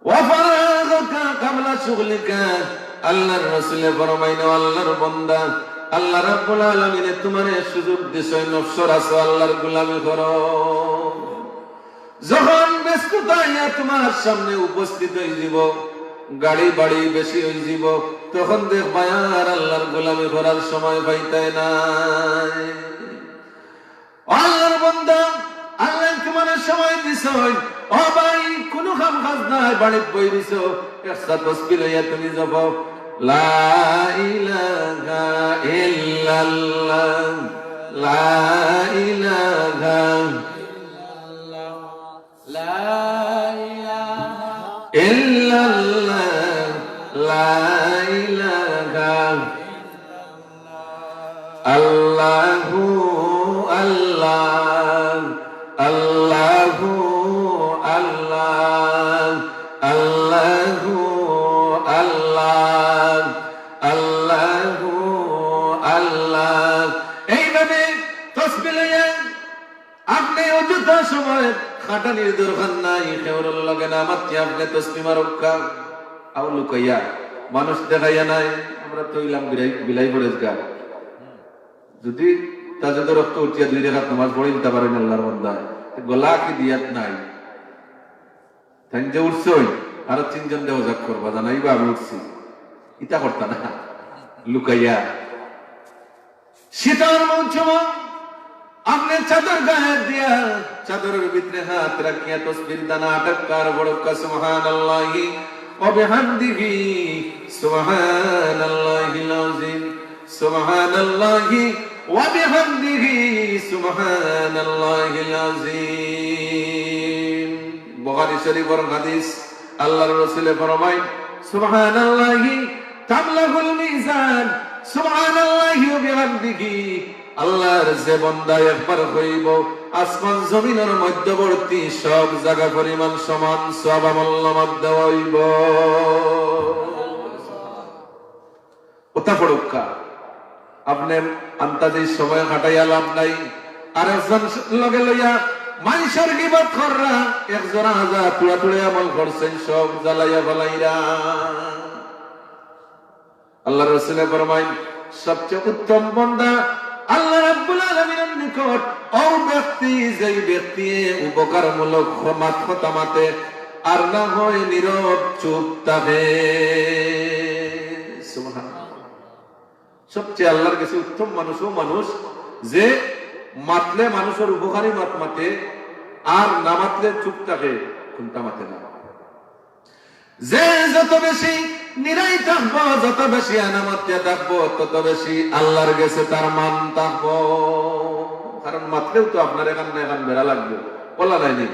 وفراغك قبل شغلك। আল্লাহর রাসূল ফরমাইন, আল্লাহর বান্দা, আল্লাহ রাব্বুল আলামিন তোমারে সুযোগ দিছে নফসর আছে আল্লাহর গোলামি করো। যখন ব্যস্ততা তোমার সামনে উপস্থিত হয়ে যাব, গাড়ি বাড়ি বেশি হয়ে যাব, তখন দেখবা আর আল্লাহর গোলামি করার সময় পাইতাই নাই। আল্লাহর বান্দা, আল্লাহ তোমার সময় দিছ, ও ভাই কোনো কাম কাজ নাই, বাড়িতে বই দিছ, একটা তসবিহ লইয়া তুমি যাব, লা ইলাহা ইল্লাল্লাহ, লা ইলাহা ইল্লাল্লাহ, লা ইলাহা আল্লাহু আল্লাহ, আল্লাহু আল্লাহ, আল্লাহু আল্লাহ, আল্লাহু আল্লাহ। এইভাবে তাসবিহ লইয়া আপনি অযথা সময় খাটানির দরকার নাই, খেউরুল লগে না মাতি আপনি তাসবিহ মারুকা আও লুকাইয়া মানুষ দেখাইয়া নাই। আমরা তো ইলাম বিলাই পড়েছ গা, যদি তাজেদ রক্ত উঠিয়া 2 রাকাত নামাজ পড়ে দিতে পারেন আল্লাহর বান্দা, গলা কি দিয়াত নাই, তাই যে উঠছই আর 3 জন দেওয়া যাক করবা, জানাইবা আমি উঠছি, ইটা করতা না লুকাইয়া। শীতল মৌসুম আপনি চাদর গায়ে দিয়া চাদরের ভিতরে হাত রাখিয়া তাসবিহ দানা আটকার বড়কা সুবহানাল্লাহি ওয়া বিহামদিহি সুবহানাল্লাহিল আযীম, সুবহানাল্লাহি ওয়া বিহামদিহি সুবহানাল্লাহিল আযীম। বুখারী শরীফের হাদিস, আল্লাহর রাসূল ফরমায়, সুবহানাল্লাহি তাবলাগুল মিজান, সুবহানাল্লাহি ওয়া বিহামদিহি। আল্লাহর যে বান্দা একবার হইব, আসমান জমিনের মধ্যবর্তী সব জায়গা পরিমাণ সমান সওয়াব আমল মধ্যে হইব। ওটা পড়ুকা আপনি আন্তাজি সময় কাটাইয়া লাভ নাই। আর একজন লগে লইয়া মানুষের গিবত কররা, একজন হাজার তুড়া তুড়ে আমল করছেন, সব জ্বালাইয়া ফলাইরা। আল্লাহর রাসূল ফরমায়, সবচেয়ে উত্তম বান্দা আল্লাহ রাব্বুল আলামিনের নিকট ও ব্যক্তি, যেই ব্যক্তি উপকারমূলক কথা মাতে আর না হয় নীরব চুপ থাকে। সুবহানাল্লাহ। সবচেয়ে আল্লাহর কাছে উত্তম মানুষ ও মানুষ যে মাতলে মানুষের উপকারী মাতে আর না মাতলে চুপ থাকে, কোনটা মাতে না। যে যত বেশি নিরাই থাকবো, যত বেশি আনামাতে থাকবো, তত বেশি আল্লাহর কাছে তার মান থাকবো। কারণ মাতলেও তো আপনার এখান না এখান বেড়া লাগবে, বলা যায়নি।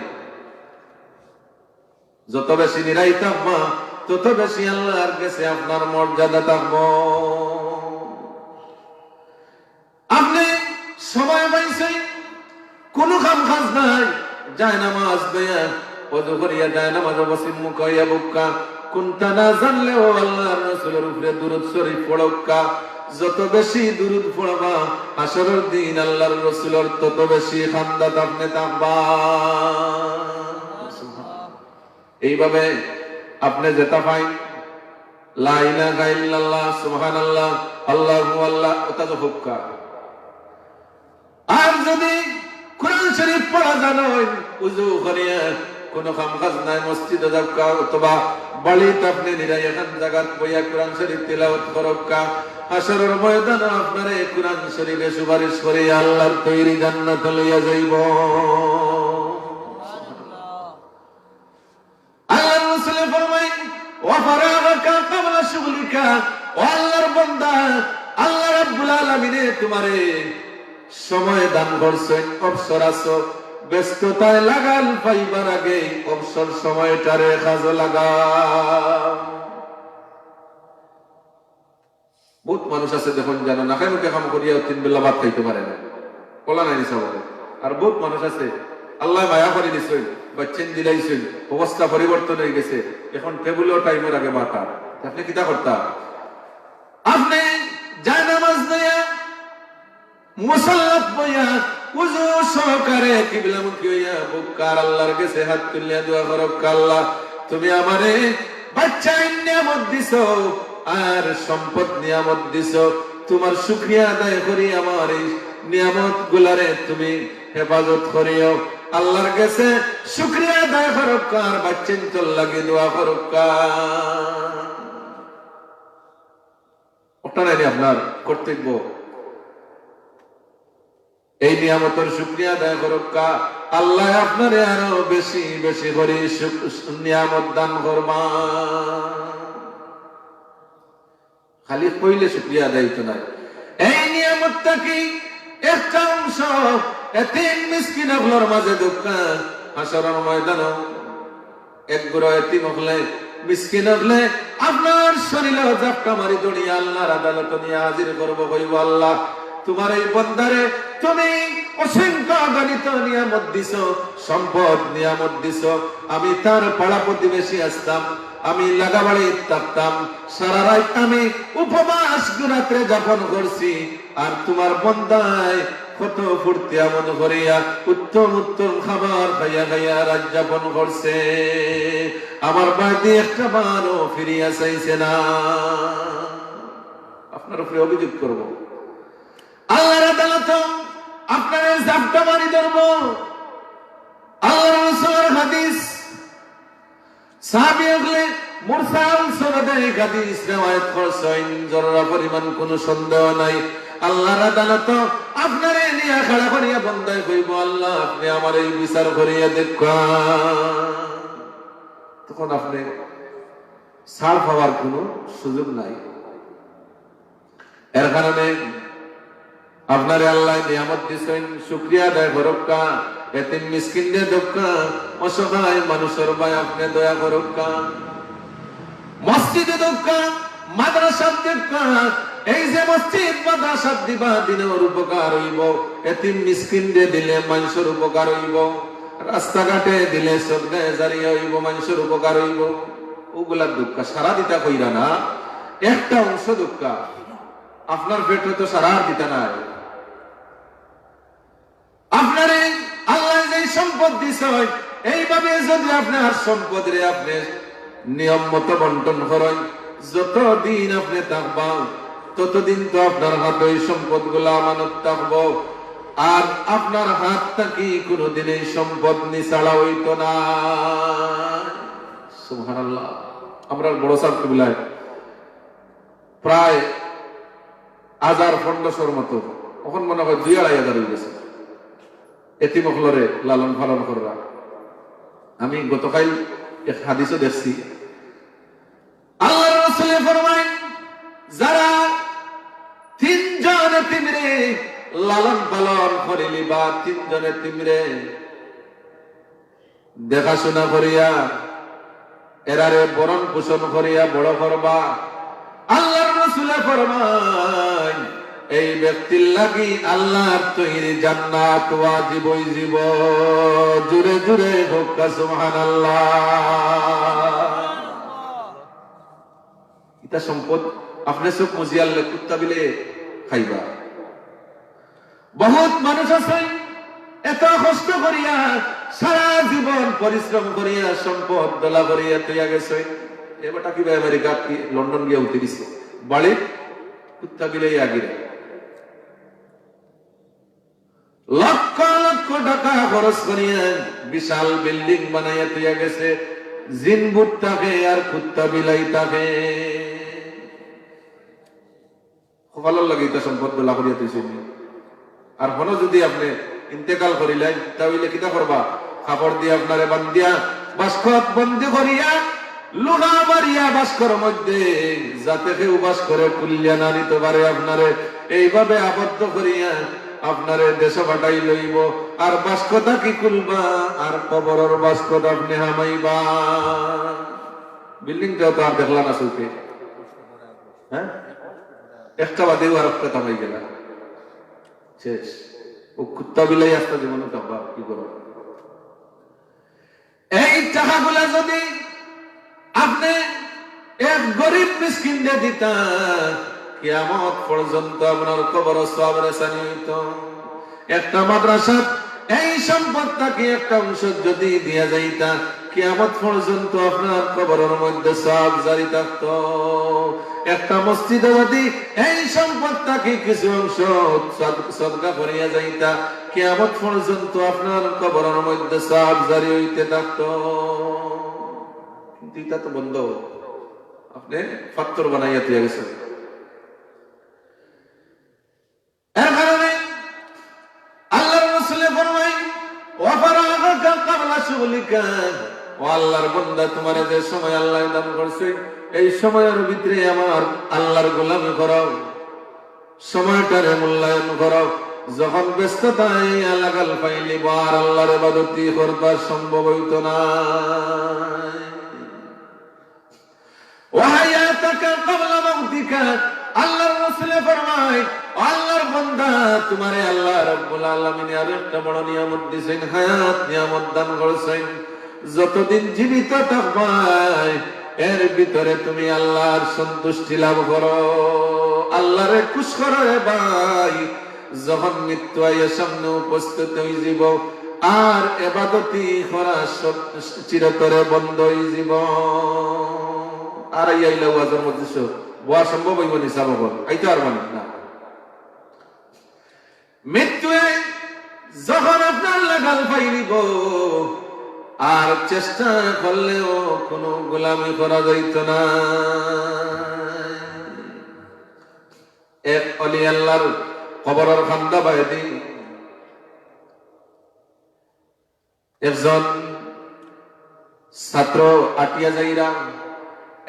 যত বেশি নিরাই থাকবো, তত বেশি আল্লাহর কাছে আপনার মর্যাদা থাকবো। আপনি সময় পাইছেন, কোনো কাম কাজ নাই, যায় নামাজ দেয়া ওযু করিয়া যায় নামাজ বসে মুখ হইয়া বুকা, কোনটা না জানলেও আল্লাহর রাসূলের উপরে দুরূদ শরীফ পড়কা। যত বেশি দুরূদ পড়বা, হাসরের দিন আল্লাহর রাসূলের তত বেশি খান্দাত আপনি থাকবা। এইভাবে আপনি যেটা পাই, লা ইলাহা ইল্লাল্লাহ, সুবহানাল্লাহ, আল্লাহু আল্লাহ, ওটা তো হুক্কা। আর যদি কোরআন শরীফ পড়া জানো, ওযু করিয়া কোন কাম কাজ নাই, মসজিদে যাওয়া অথবা বাড়িতে আপনি নিরাই এখান জায়গা বইয়া কোরআন শরীফ তিলাওয়াত করকা। হাসরের ময়দানে আপনারে কোরআন শরীফে সুপারিশ করে আল্লাহর তৈরি জান্নাতে লইয়া যাইব। আল্লাহর রাসূল ফরমায়, ওয়া ফারাগাকা ক্বাবলা শুগলিকা, ও আল্লাহর বান্দা, আল্লাহ রাব্বুল আলামিনে তোমারে সময় দান করছেন, অবসর আছো, ব্যস্ততায় লাগাল পাইবার আগে অবসর সময়টারে কাজে লাগাও। বহুত মানুষ আছে দেখুন, জানো না মুখে কাম করিয়া 3 বেলা ভাত খাইতে পারে না, কলা নাই নিছা বলে। আর বহুত মানুষ আছে আল্লাহ মায়া করে দিছেন, বাচ্চেন দিলাইছেন, অবস্থা পরিবর্তন হয়ে গেছে, এখন টেবিলও টাইমের আগে ভাত। আপনি কিতা করতা? আপনি যায় নামাজ দিয়া মুসাল্লাত বইয়া উযু সহকারে কিবলামুখী হইয়া বুককার আল্লাহর কাছে হাত তুলিয়া দোয়া করো, আল্লাহ তুমি আমারে বাচ্চা নিয়ামত দিছো আর সম্পদ নিয়ামত দিছো, তোমার শুকরিয়া আদায় করি আমার এই নিয়ামত গুলারে তুমি হেফাজত করিও। আল্লাহর কাছে শুকরিয়া আদায় করো, আর বাচ্চা তোর লাগে দোয়া করো। ওটা নাই আপনার কর্তব্য, এই নিয়ামতের শুকরিয়া আদায় করুকা, আল্লাহ আপনারে আরো বেশি বেশি করে নিয়ামত দান করবা। খালি কইলে শুকরিয়া আদায় তো নাই। এই নিয়ামতটা কি একটা অংশ এতিম মিসকিন গুলোর মাঝে দুঃখা হাসরের ময়দানে এক গুড়া এতিম হলে মিসকিন হলে আপনার শরীরে জাপটা মারি দড়িয়ে আল্লাহর আদালত নিয়ে হাজির করবো, কইব আল্লাহ তোমার এই বন্দারে তুমি অসংখ্য গণিত নিয়ামত দিছ, সম্পদ নিয়ামত দিছ, আমি তার পাড়া প্রতিবেশী আসতাম, আমি লাগাবাড়ি থাকতাম, সারা রাত আমি উপবাস রাত্রে যাপন করছি, আর তোমার বন্দায় কত ফুর্তি আমোদ করিয়া উত্তম উত্তম খাবার খাইয়া খাইয়া রাত যাপন করছে, আমার বাড়িতে একটা বারও ফিরিয়া চাইছে না। আপনার উপরে অভিযোগ করবো, আল্লাহর আদালত আপনার জাপটা মারি ধরব। আল্লাহর রাসূলের হাদিস, সাহাবী হলে মুরসাল সনদে হাদিস riwayat করছেন, জররা পরিমাণ কোনো সন্দেহ নাই। আল্লাহর আদালত আপনারে নিয়ে খাড়া করিয়া বন্দায় কইব, আল্লাহ আপনি আমার এই বিচার করিয়া দেখান। তখন আপনি ছাড় পাওয়ার কোনো সুযোগ নাই। এর কারণে আপনারে আল্লাহ নিয়ামত দিছেন, শুকরিয়া আদায় করুকা, এতিম মিসকিনদের দোকা, অসহায় মানুষের ভাই আপনি দয়া করুকা, মসজিদে দোকা, মাদ্রাসার দোকা, এই যে মসজিদ মাদ্রাসার দিবা দিনের উপকার হইব, এতিম মিসকিনদের দিলে মানুষের উপকার হইব, রাস্তাঘাটে দিলে সদকায়ে জারিয়া হইব, মানুষের উপকার হইব। ওগুলার দোকা সারা দিতা কইরা না, একটা অংশ দোকা, আপনার পেটে তো সারা দিতা নাই। আপনারে আল্লাহ যে সম্পদ দিছে, এইভাবে যদি আপনার সম্পদ রে আপনি নিয়ম মতো বন্টন করেন, যতদিন আপনি থাকবা ততদিন তো আপনার হাতে এই সম্পদ গুলা আমানত থাকবো, আর আপনার হাত থাকি কোনদিন এই সম্পদ নিছাড়া হইতো না। সুবহানাল্লাহ। আমরা বড় সাহেব কবিলায় প্রায় 1000-1500 মতো, এখন মনে হয় 2,500 হয়ে গেছে এতিম হলরে লালন পালন করা। আমি গতকাল এক হাদিসও দেখছি, আল্লাহর রাসূল ফরমায় যারা 3 জন এতিমরে লালন পালন করিলি, বা 3 জন এতিমরে দেখাশোনা করিয়া এরারে বরণ পোষণ করিয়া বড় করবা, আল্লাহর রাসূল ফরমায় এই ব্যক্তির লাগি আল্লাহর তৈরি জান্নাত ওয়াজিব হইব। জুরে জুরে হোক সুবহানাল্লাহ। এটা সম্পদ আপনি সব মুজিয়ালে কুত্তা বিলে খাইবা। বহুত মানুষ আছে এত কষ্ট করিয়া সারা জীবন পরিশ্রম করিয়া সম্পদ দলা করিয়া তৈয়া গেছে, এবারটা কি আমেরিকা কি লন্ডন গিয়ে উঠে দিছে, বাড়ির কুত্তা বিলে আগিরা লক্ষ লক্ষ টাকা খরচ করিয়া বিশাল বিল্ডিং বানাইয়া তৈয়া গেছে, জিনবুট থাকে আর কুত্তা বিলাই থাকে। ভালো লাগে এটা সম্পদ দলা করিয়া তুই, আর হনো যদি আপনি ইন্তেকাল করিলেন তাহলে কিতা করবা, কাপড় দিয়ে আপনারে বান্ধিয়া বাস্কত বন্দি করিয়া লোহা মারিয়া বাস্কর মধ্যে যাতে কেউ বাস করে কুলিয়া না নিতে পারে আপনারে, এইভাবে আবদ্ধ করিয়া আপনারে দেশে পাঠাই লইব, আর বাস্কতা কি খুলবা, আর কবরের বাস্কত আপনি হামাইবা। বিল্ডিংটাও তো আর দেখলা না চোখে, হ্যাঁ, একটা বাদেও আর একটা থামাই গেলা, শেষ। ও কুত্তা বিলাই আসতে জীবনে থাকবা, কি করো? এই টাকাগুলা যদি আপনি এক গরিব মিসকিনকে দিতা, কিয়ামত পর্যন্ত আপনার কবর সওয়াবের আসানি হইতো। একটা মাদ্রাসা এই সম্পদটাকে একটা অংশ যদি দিয়া যাইতা, কিয়ামত পর্যন্ত আপনার কবরের মধ্যে সওয়াব জারি থাকতো। একটা মসজিদে যদি এই সম্পদটাকে কিছু অংশ সদকা করিয়া যাইতা, কিয়ামত পর্যন্ত আপনার কবরের মধ্যে সওয়াব জারি হইতে থাকতো। কিন্তু এটা তো বন্ধ, আপনি পাথর বানাইয়া দিয়ে গেছেন। এর কারণে আল্লাহর রাসূল ফরমায়, ওয়া ফারাগাকা ক্বাবলা শুগলিকা, ও আল্লাহর বান্দা, তোমার যে সময় আল্লাহ দান করছে, এই সময়ের ভিতরে আমার আল্লাহর গোলামি করো, সময়টারে মূল্যায়ন করো। যখন ব্যস্ততায় লাগাল পাইলি বার আল্লাহর ইবাদতি করবার সম্ভব হইতো না। ওয়াহায়াতাকা ক্বাবলা মাউতিকা, আল্লাহর রাসূল ফরমায়, আল্লাহর বান্দা, তোমারে আল্লাহ রাব্বুল আলামিন আর একটা বড় নিয়ামত দিয়েছেন, হায়াত নিয়ামত দান করেছেন। যতদিন জীবিত থাকবা এর ভিতরে তুমি আল্লাহর সন্তুষ্টি লাভ করো, আল্লাহরে খুশি করো রে ভাই। যখন মৃত্যু আইয়া সামনে উপস্থিত হয়ে যাব, আর ইবাদতি করা সব চিরতরে বন্ধ হয়ে যাব। আর আইলা ওয়াজের মধ্যে বোয়া সম্ভব হইব নি? সাবক আইতে আর মানে না। মৃত্যু যখন আপনার লাগাল পাইলিব, আর চেষ্টা করলেও কোন গোলামি করা যাইত না। এক অলি আল্লাহর কবরের খান্দা বাইদি একজন ছাত্র আটিয়া যাইরা,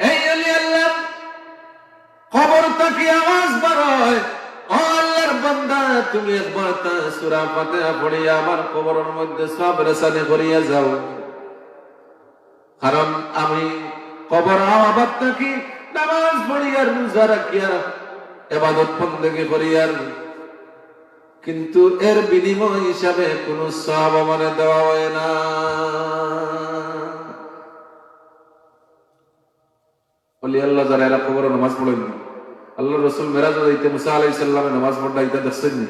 এই অলি আল্লাহর কবর থেকে আওয়াজ বাড়ায়, ও আল্লাহর বান্দা, তুমি একবার তা সূরা ফাতিহা পড়িয়া আমার কবরের মধ্যে সওয়াব রেসানি করিয়া যাও, কারণ আমি কবর আওয়াজ থাকি নামাজ পড়িয়া রোজা রাখিয়া ইবাদত বন্দেগী করিয়া, কিন্তু এর বিনিময় হিসাবে কোন সওয়াব আমারে দেওয়া হয় না। ওলি আল্লাহ যারা এরা কবরে নামাজ পড়েন না, আল্লাহ রাসূল মেরাজ যাইতে মুসা আলাইহিস সালামে নামাজ পড়া এটা দেখছেন নি?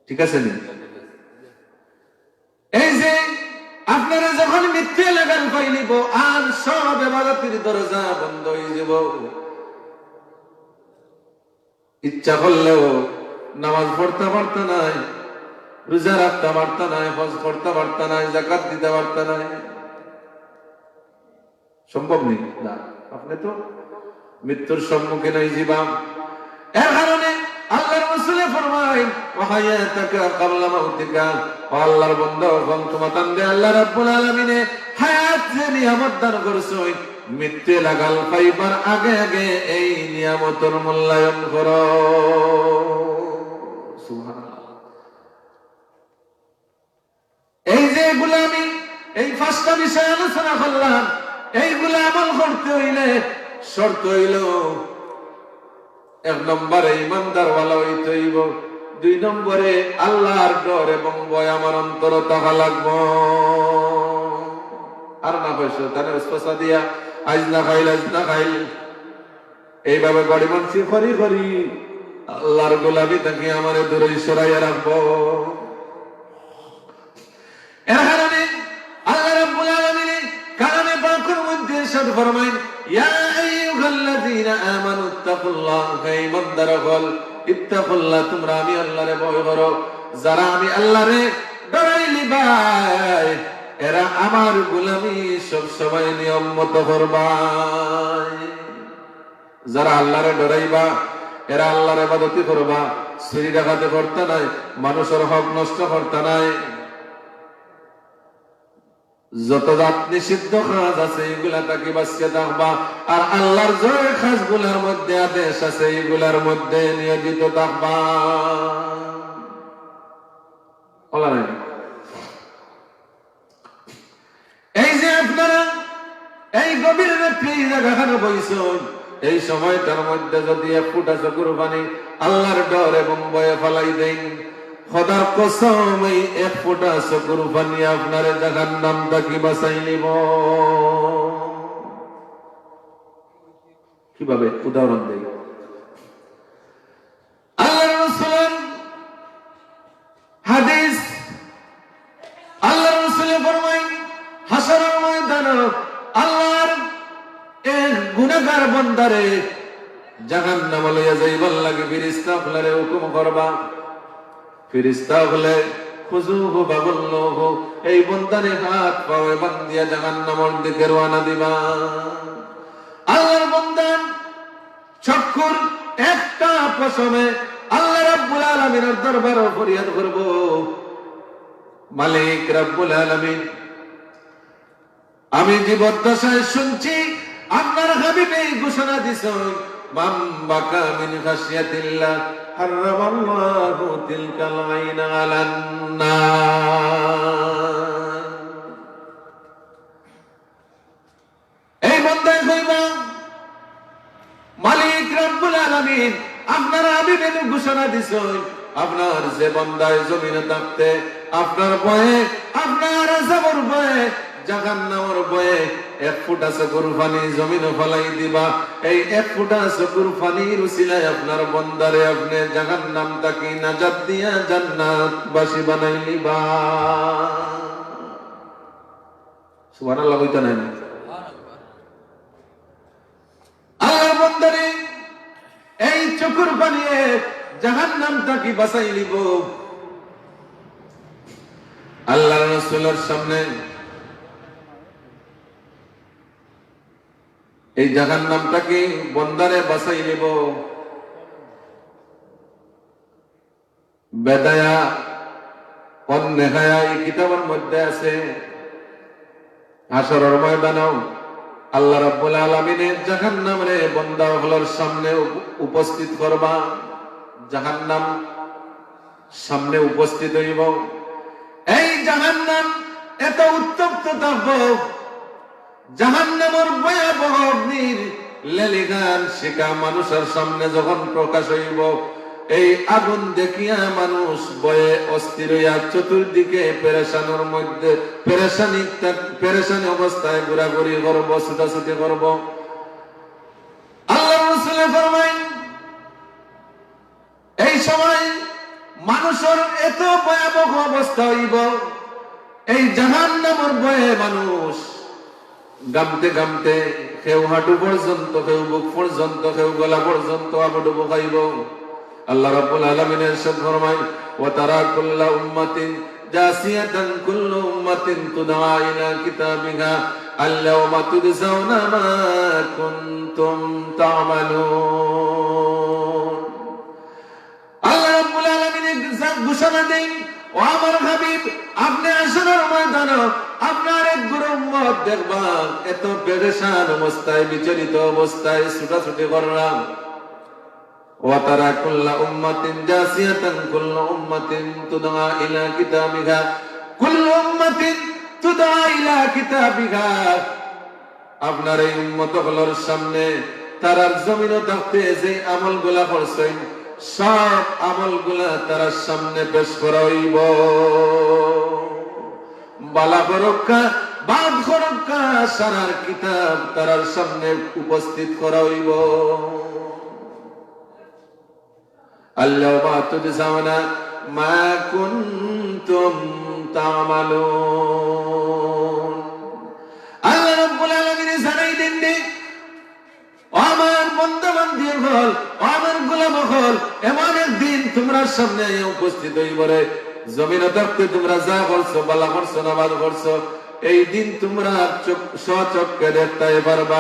ঠিক আছে নি? এই যে আপনারা যখন মৃত্যু লাগান পাইলিব, আর সব ইবাদতের দরজা বন্ধ হয়ে যাব, ইচ্ছা করলেও নামাজ পড়তে পারত নাই, রোজা রাখতে পারত নাই, হজ করতে পারত নাই, যাকাত দিতে পারত নাই, সম্ভব নেই না। আপনি তো মৃত্যুর সম্মুখীন হয়ে যাবেন। এর কারণে আল্লাহর রাসূল ফরমায়, ওয়াহায়াতাকা ক্বাবলা মাউতিকা, ও আল্লাহর বান্দা, তোমার দে আল্লাহ রাব্বুল আলামিনে হায়াত যে নিয়ামত দান করেছেন, মৃত্যু লাগাল পাইবার আগে আগে এই নিয়ামতের মূল্যায়ন করো। সুবহানাল্লাহ। এই যে গোলামি, এই পাঁচটা বিষয় আলোচনা করলাম, এইগুলা আমল করতে হইলে শর্ত হইল, এক নম্বরে ইমানদার ওয়ালা হইতে হইব, দুই নম্বরে আল্লাহর ডর এবং ভয় আমার অন্তর থাকা লাগবো। আর না পয়সা তাহলে উস্পসা দিয়া আজ না খাইল আজ না খাইল এইভাবে গড়ি মানছি করি করি আল্লাহর গোলামি থেকে আমার দূরে সরাইয়া রাখবো। এর কারণে আল্লাহ রাব্বুল আলামিন কালামে পাকের মধ্যে ইরশাদ ফরমায়েন, ইয়া আইয়ুহাল্লাযীনা আমানু ইত্তাকুল্লাহা, ঈমানদারগণ, ইত্তাকুল্লাহ, তোমরা আমি আল্লাহরে ভয় করো। যারা আমি আল্লাহরে ডরাইলি ভাই, এরা আমার গোলামি সব সময় নিয়ম মতো করবা। যারা আল্লাহরে ডরাইবা, এরা আল্লাহর ইবাদতি করবা, চুরি ডাকাতি করতে নাই, মানুষের হক নষ্ট করতে নাই। যত জাত নিষিদ্ধ কাজ আছে এগুলা তাকে বাঁচিয়ে থাকবা, আর আল্লাহর যে কাজগুলোর মধ্যে আদেশ আছে এগুলার মধ্যে নিয়োজিত থাকবা। এই যে আপনারা এই গভীর রাত্রে জায়গাখানে বইছেন, এই সময়টার মধ্যে যদি এক ফুটা চকুর পানি আল্লাহর ডর এবং ভয়ে ফেলাই দেন, খোদার কসম এই এক ফোঁটা চকুর পানি আপনার জাহান্নাম থেকে বাঁচাই নিব। কিভাবে? উদাহরণ দেই। আল্লাহর রাসূলের হাদিস, আল্লাহর রাসূল ফরমায় হাশরের ময়দানে আল্লাহর এক গুনাহগার বান্দারে জাহান্নামে লইয়া যাইবার লাগে ফেরেশতা আপনারে হুকুম করবা। ফেরেশতা বলে খুজুহু বাগুল্লুহু, এই বান্দারে হাত পায়ে বান্ধিয়া জাহান্নামের দিকে রওনা দিবা। আল্লাহর বান্দা চক্ষুর একটা পশমে আল্লাহ রাব্বুল আলামিনের দরবারে ফরিয়াদ করব, মালিক রাব্বুল আলামিন, আমি জীবদ্দশায় শুনছি আপনার হাবিব এই ঘোষণা দিছেন, মান বাকা মিন খাশিয়াতিল্লাহ হারামাল্লাহু তিলকাল আইনা আলান নার। এই বান্দায় কইবা, মালিক রাব্বুল আলামিন আপনার হাবিব এই ঘোষণা দিছেন, আপনার যে বান্দায় জমিনে থাকতে আপনার ভয়ে, আপনার আযাবের ভয়ে, জাহান্নামের ভয়ে এক ফুটা চকুর পানি জমিনে ফেলাই দিবা। এই এক ফুটা চকুর পানির উসিলায় আপনার বান্দারে আপনি জাহান্নাম থেকে নাজাত দিয়া জান্নাতবাসী বানাই নিবা। সুবহানাল্লাহ কইতা নাই? আল্লাহর বান্দারে এই চকুর পানি জাহান্নাম থেকে বাঁচাই নিব। আল্লাহর রাসূলের সামনে এই জাহান্নামটাকে বন্দারে বাঁচাই নেব। বেদায়া অন্নেহায়া এই কিতাবের মধ্যে আছে, হাশরের ময়দানেও আল্লাহ রাব্বুল আলামিনের জাহান্নামের বান্দাগুলোর সামনে উপস্থিত করবা। জাহান্নাম সামনে উপস্থিত হইব। এই জাহান্নাম এত উত্তপ্ত থাকবে, জাহান্নামের ভয়াবহ অগ্নির লেলিহান শিখা মানুষের সামনে যখন প্রকাশ হইব, এই আগুন দেখিয়া মানুষ ভয়ে অস্থির হইয়া চতুর্দিকে পেরেশানির মধ্যে পেরেশানি অবস্থায় ঘোরাঘুরি করব, ছুটাছুটি করব। আল্লাহর রাসূল ফরমায় এই সময় মানুষের এত ভয়াবহ অবস্থা হইব, এই জাহান্নামের ভয়ে মানুষ গামতে গামতে কেউ হাঁটু পর্যন্ত, কেউ বুক পর্যন্ত, কেউ গলা পর্যন্ত আবুডুবু খাইব। আল্লাহ রাব্বুল আলামিন ইরশাদ ফরমায়, ওয়া তারা কুল্লা উম্মাতিন জাসিয়াতান কুল্লু উম্মাতিন তুদআ ইলা কিতাবিহা আল-ইয়াওমা তুজজাউনা মা কুনতুম তা'মালুন। আল্লাহ রাব্বুল আলামিন ঘোষণা দেন, ও আমার হাবিব, আপনি আসরের ময়দানে আপনার এক গুরু উম্মত দেখবা এত পেরেশান অবস্থায়, বিচলিত অবস্থায় ছুটাছুটি করলাম। ওয়া তারা কুল্লা উম্মাতিন জাসিয়াতান কুল্লু উম্মাতিন তুদআ ইলা কিতাবিহা কুল্লু উম্মাতিন তুদআ ইলা কিতাবিহা। আপনার এই উম্মতগুলোর সামনে তারার জমিনে থাকতে যে আমলগুলা করছেন সব আমলগুলা তার সামনে পেশ করা হইব। বালা বরক্কা বাদ খরক্কা সারার কিতাব তার সামনে উপস্থিত করা হইব। আল্লাহু তুজজাউনা মা কুনতুম তা'মালুন। আল্লাহ রাব্বুল আলামিন জানাই দেন, আমার বান্দা বান্দির হল, আমার গোলাম হল, এমন একদিন তোমরা সামনে উপস্থিত হইব রে, জমিনে থাকতে তোমরা যা করছো, বালা করছো, নামাজ করছো, এই দিন তোমরা স্বচক্ষে দেখতে পারবা।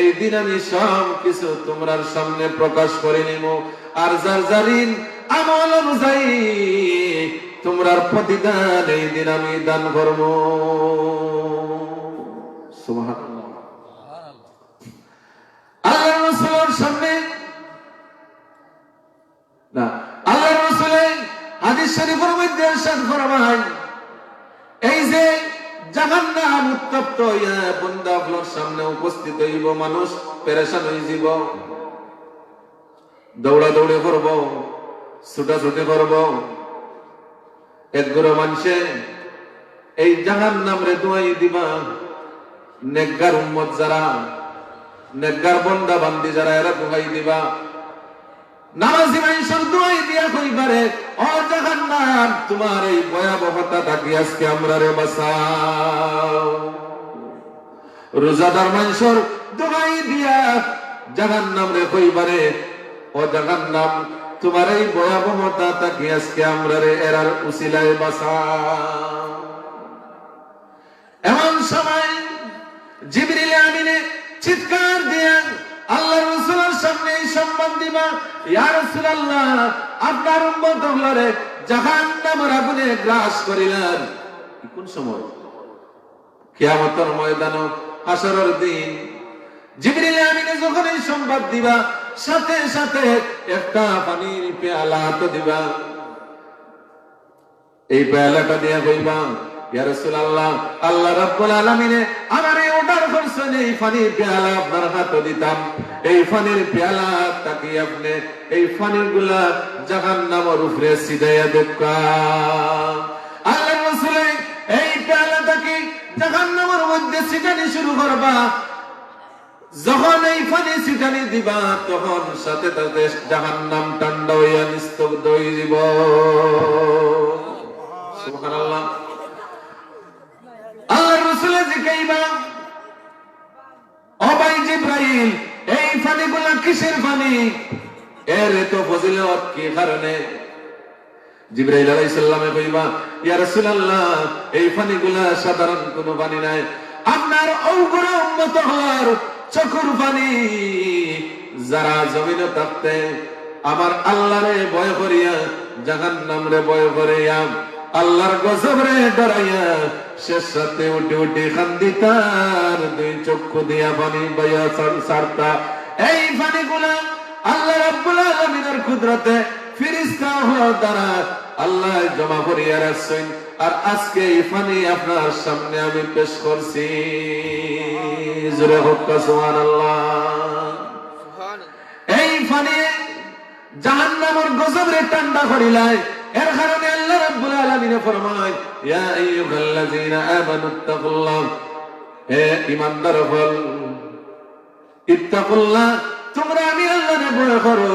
এই দিন আমি সব কিছু তোমার সামনে প্রকাশ করে নিব, আর যার জারিন আমল অনুযায়ী তোমরা প্রতিদান এই দিন আমি দান করব। সুবহানাল্লাহ। সুবহানাল্লাহ। আল্লাহ রাসূলের সামনে না, আল্লাহ রাসূলের হাদিস শরীফের মধ্যে ইরশাদ ফরমায়, এই যে জাহান্নাম উত্তপ্ত হইয়া বান্দা আপনার সামনে উপস্থিত হইব, মানুষ পেরেশান হয়ে যাব, দৌড়াদৌড়ি করব, ছুটাছুটি করব। একগুলো মানুষে এই জাহান্নাম রে দোয়াই দিবা, নেককার উম্মত যারা, নেককার বান্দা বান্দি যারা, এরা দোয়াই দিবা। নামাজি মানুষের দোয়াই দিয়া কইবারে, ও জাহান্নাম, তোমার এই ভয়াবহতা থাকি আজকে আমরা রে বাঁচাও। রোজাদার মানুষের দোয়াই দিয়া জাহান্নাম রে কইবারে, ও জাহান্নাম, তোমার এই ভয়াবহতা থাকি আজকে আমরা রে এরার উসিলায় বাঁচাও। এমন সময় জিবরিল আমিনে চিৎকার দিয়া আল্লাহর রাসূলের সামনে এই সম্মান দিবা, ইয়া রাসূলুল্লাহ, আপনার উম্মত হলরে জাহান্নামের আগুনে গ্রাস করিলেন। কোন সময়? কিয়ামতের ময়দান, হাসরের দিন। জিবরিল আমিনে যখন এই সংবাদ দিবা, সাথে সাথে একটা পানির পেয়ালা তো দিবা। এই পেয়ালাটা দিয়া কইবা, ইয়া রাসূলুল্লাহ, আল্লাহ রাব্বুল আলামিনে আমারে অর্ডার করছেন এই পানির পেয়ালা আপনার হাতে দিতাম। এই পানির পেয়ালা তাকি আপনি এই পানিগুলা জাহান্নামের উপরে ছিটাইয়া দেখা। আল্লাহ রাসূল এই পেয়ালা তাকি জাহান্নামের মধ্যে ছিটানি শুরু করবা। যখন এই পানি ছিটানি দিবা, তখন সাথে সাথে জাহান্নাম ঠান্ডা হইয়া নিস্তব্ধ হয়ে যাব। সুবহানাল্লাহ। আল্লাহর রাসূল জিজ্ঞাসা, ও ভাই জিবরাইল, এই পানিগুলা কিসের পানি? এর এত ফজিলত কি কারণে? জিবরাইল আলাইহিস সালামে কইবা, ইয়া রাসূলুল্লাহ, এই পানিগুলা সাধারণ কোনো পানি নাই, আপনার ওগরা উম্মত হওয়ার চকুর পানি। যারা জমিনে থাকতে আমার আল্লাহরে ভয় করিয়া, জাহান্নামরে ভয় করিয়া, আল্লাহর গজবরে ডরাইয়া শেষ রাতে উঠে উঠে কান্দিতার, দুই চক্ষু দিয়া পানি বাইয়া ছাড়তা। এই পানিগুলা আল্লাহ রাব্বুল আলামিনের কুদরতে ফেরেশতা হওয়ার দ্বারা আল্লাহ জমা করিয়া রাখছেন। আর আজকে এই পানি আপনার সামনে আমি পেশ করছি। জোরে হোক সুবহানাল্লাহ। এই পানি জাহান্নামের গজবরে ঠান্ডা করিলাই। এর কারণে আল্লাহ রাব্বুল আলামিন ফরমায়, ইয়া আইয়ুহাল্লাযীনা আমানুত্তাকুল্লাহ, হে ঈমানদার হল, ইত্তাকুল্লাহ, তোমরা আমি আল্লাহরে ভয় করো।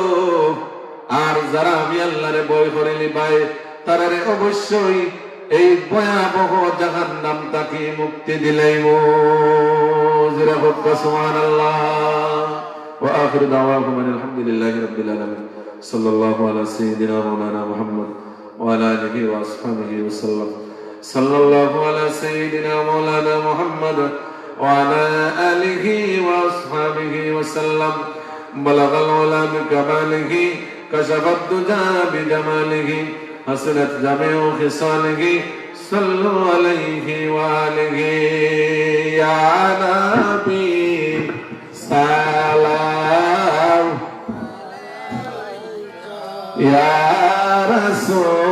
আর যারা আমি আল্লাহরে ভয় করিলি ভাই, তারারে অবশ্যই এই ভয়াবহ জাহান্নাম থেকে মুক্তি দিলাইব। জোরে হোক সুবহানাল্লাহ। ওয়া আখিরু দাওয়াহুম আলহামদুলিল্লাহি রাব্বিল আলামিন। সাল্লাল্লাহু আলা সাইয়্যিদিনা মাওলানা মুহাম্মদ ওয়া আলা আলিহি ওয়া আসহাবিহি ওয়া সাল্লাম। সাল্লাল্লাহু আলা সাইয়্যিদিনা মাওলানা মুহাম্মদ ওয়া আলা আলিহি ওয়া আসহাবিহি ওয়া সাল্লাম। বালাগাল উলা বিকামালিহি, কাশাফাত দুজা বিজামালিহি, হাসনাত জামিউ খিসালিহি, সাল্লু আলাইহি ওয়া আলিহি। ইয়া নবী সালাম, ইয়া রাসূল।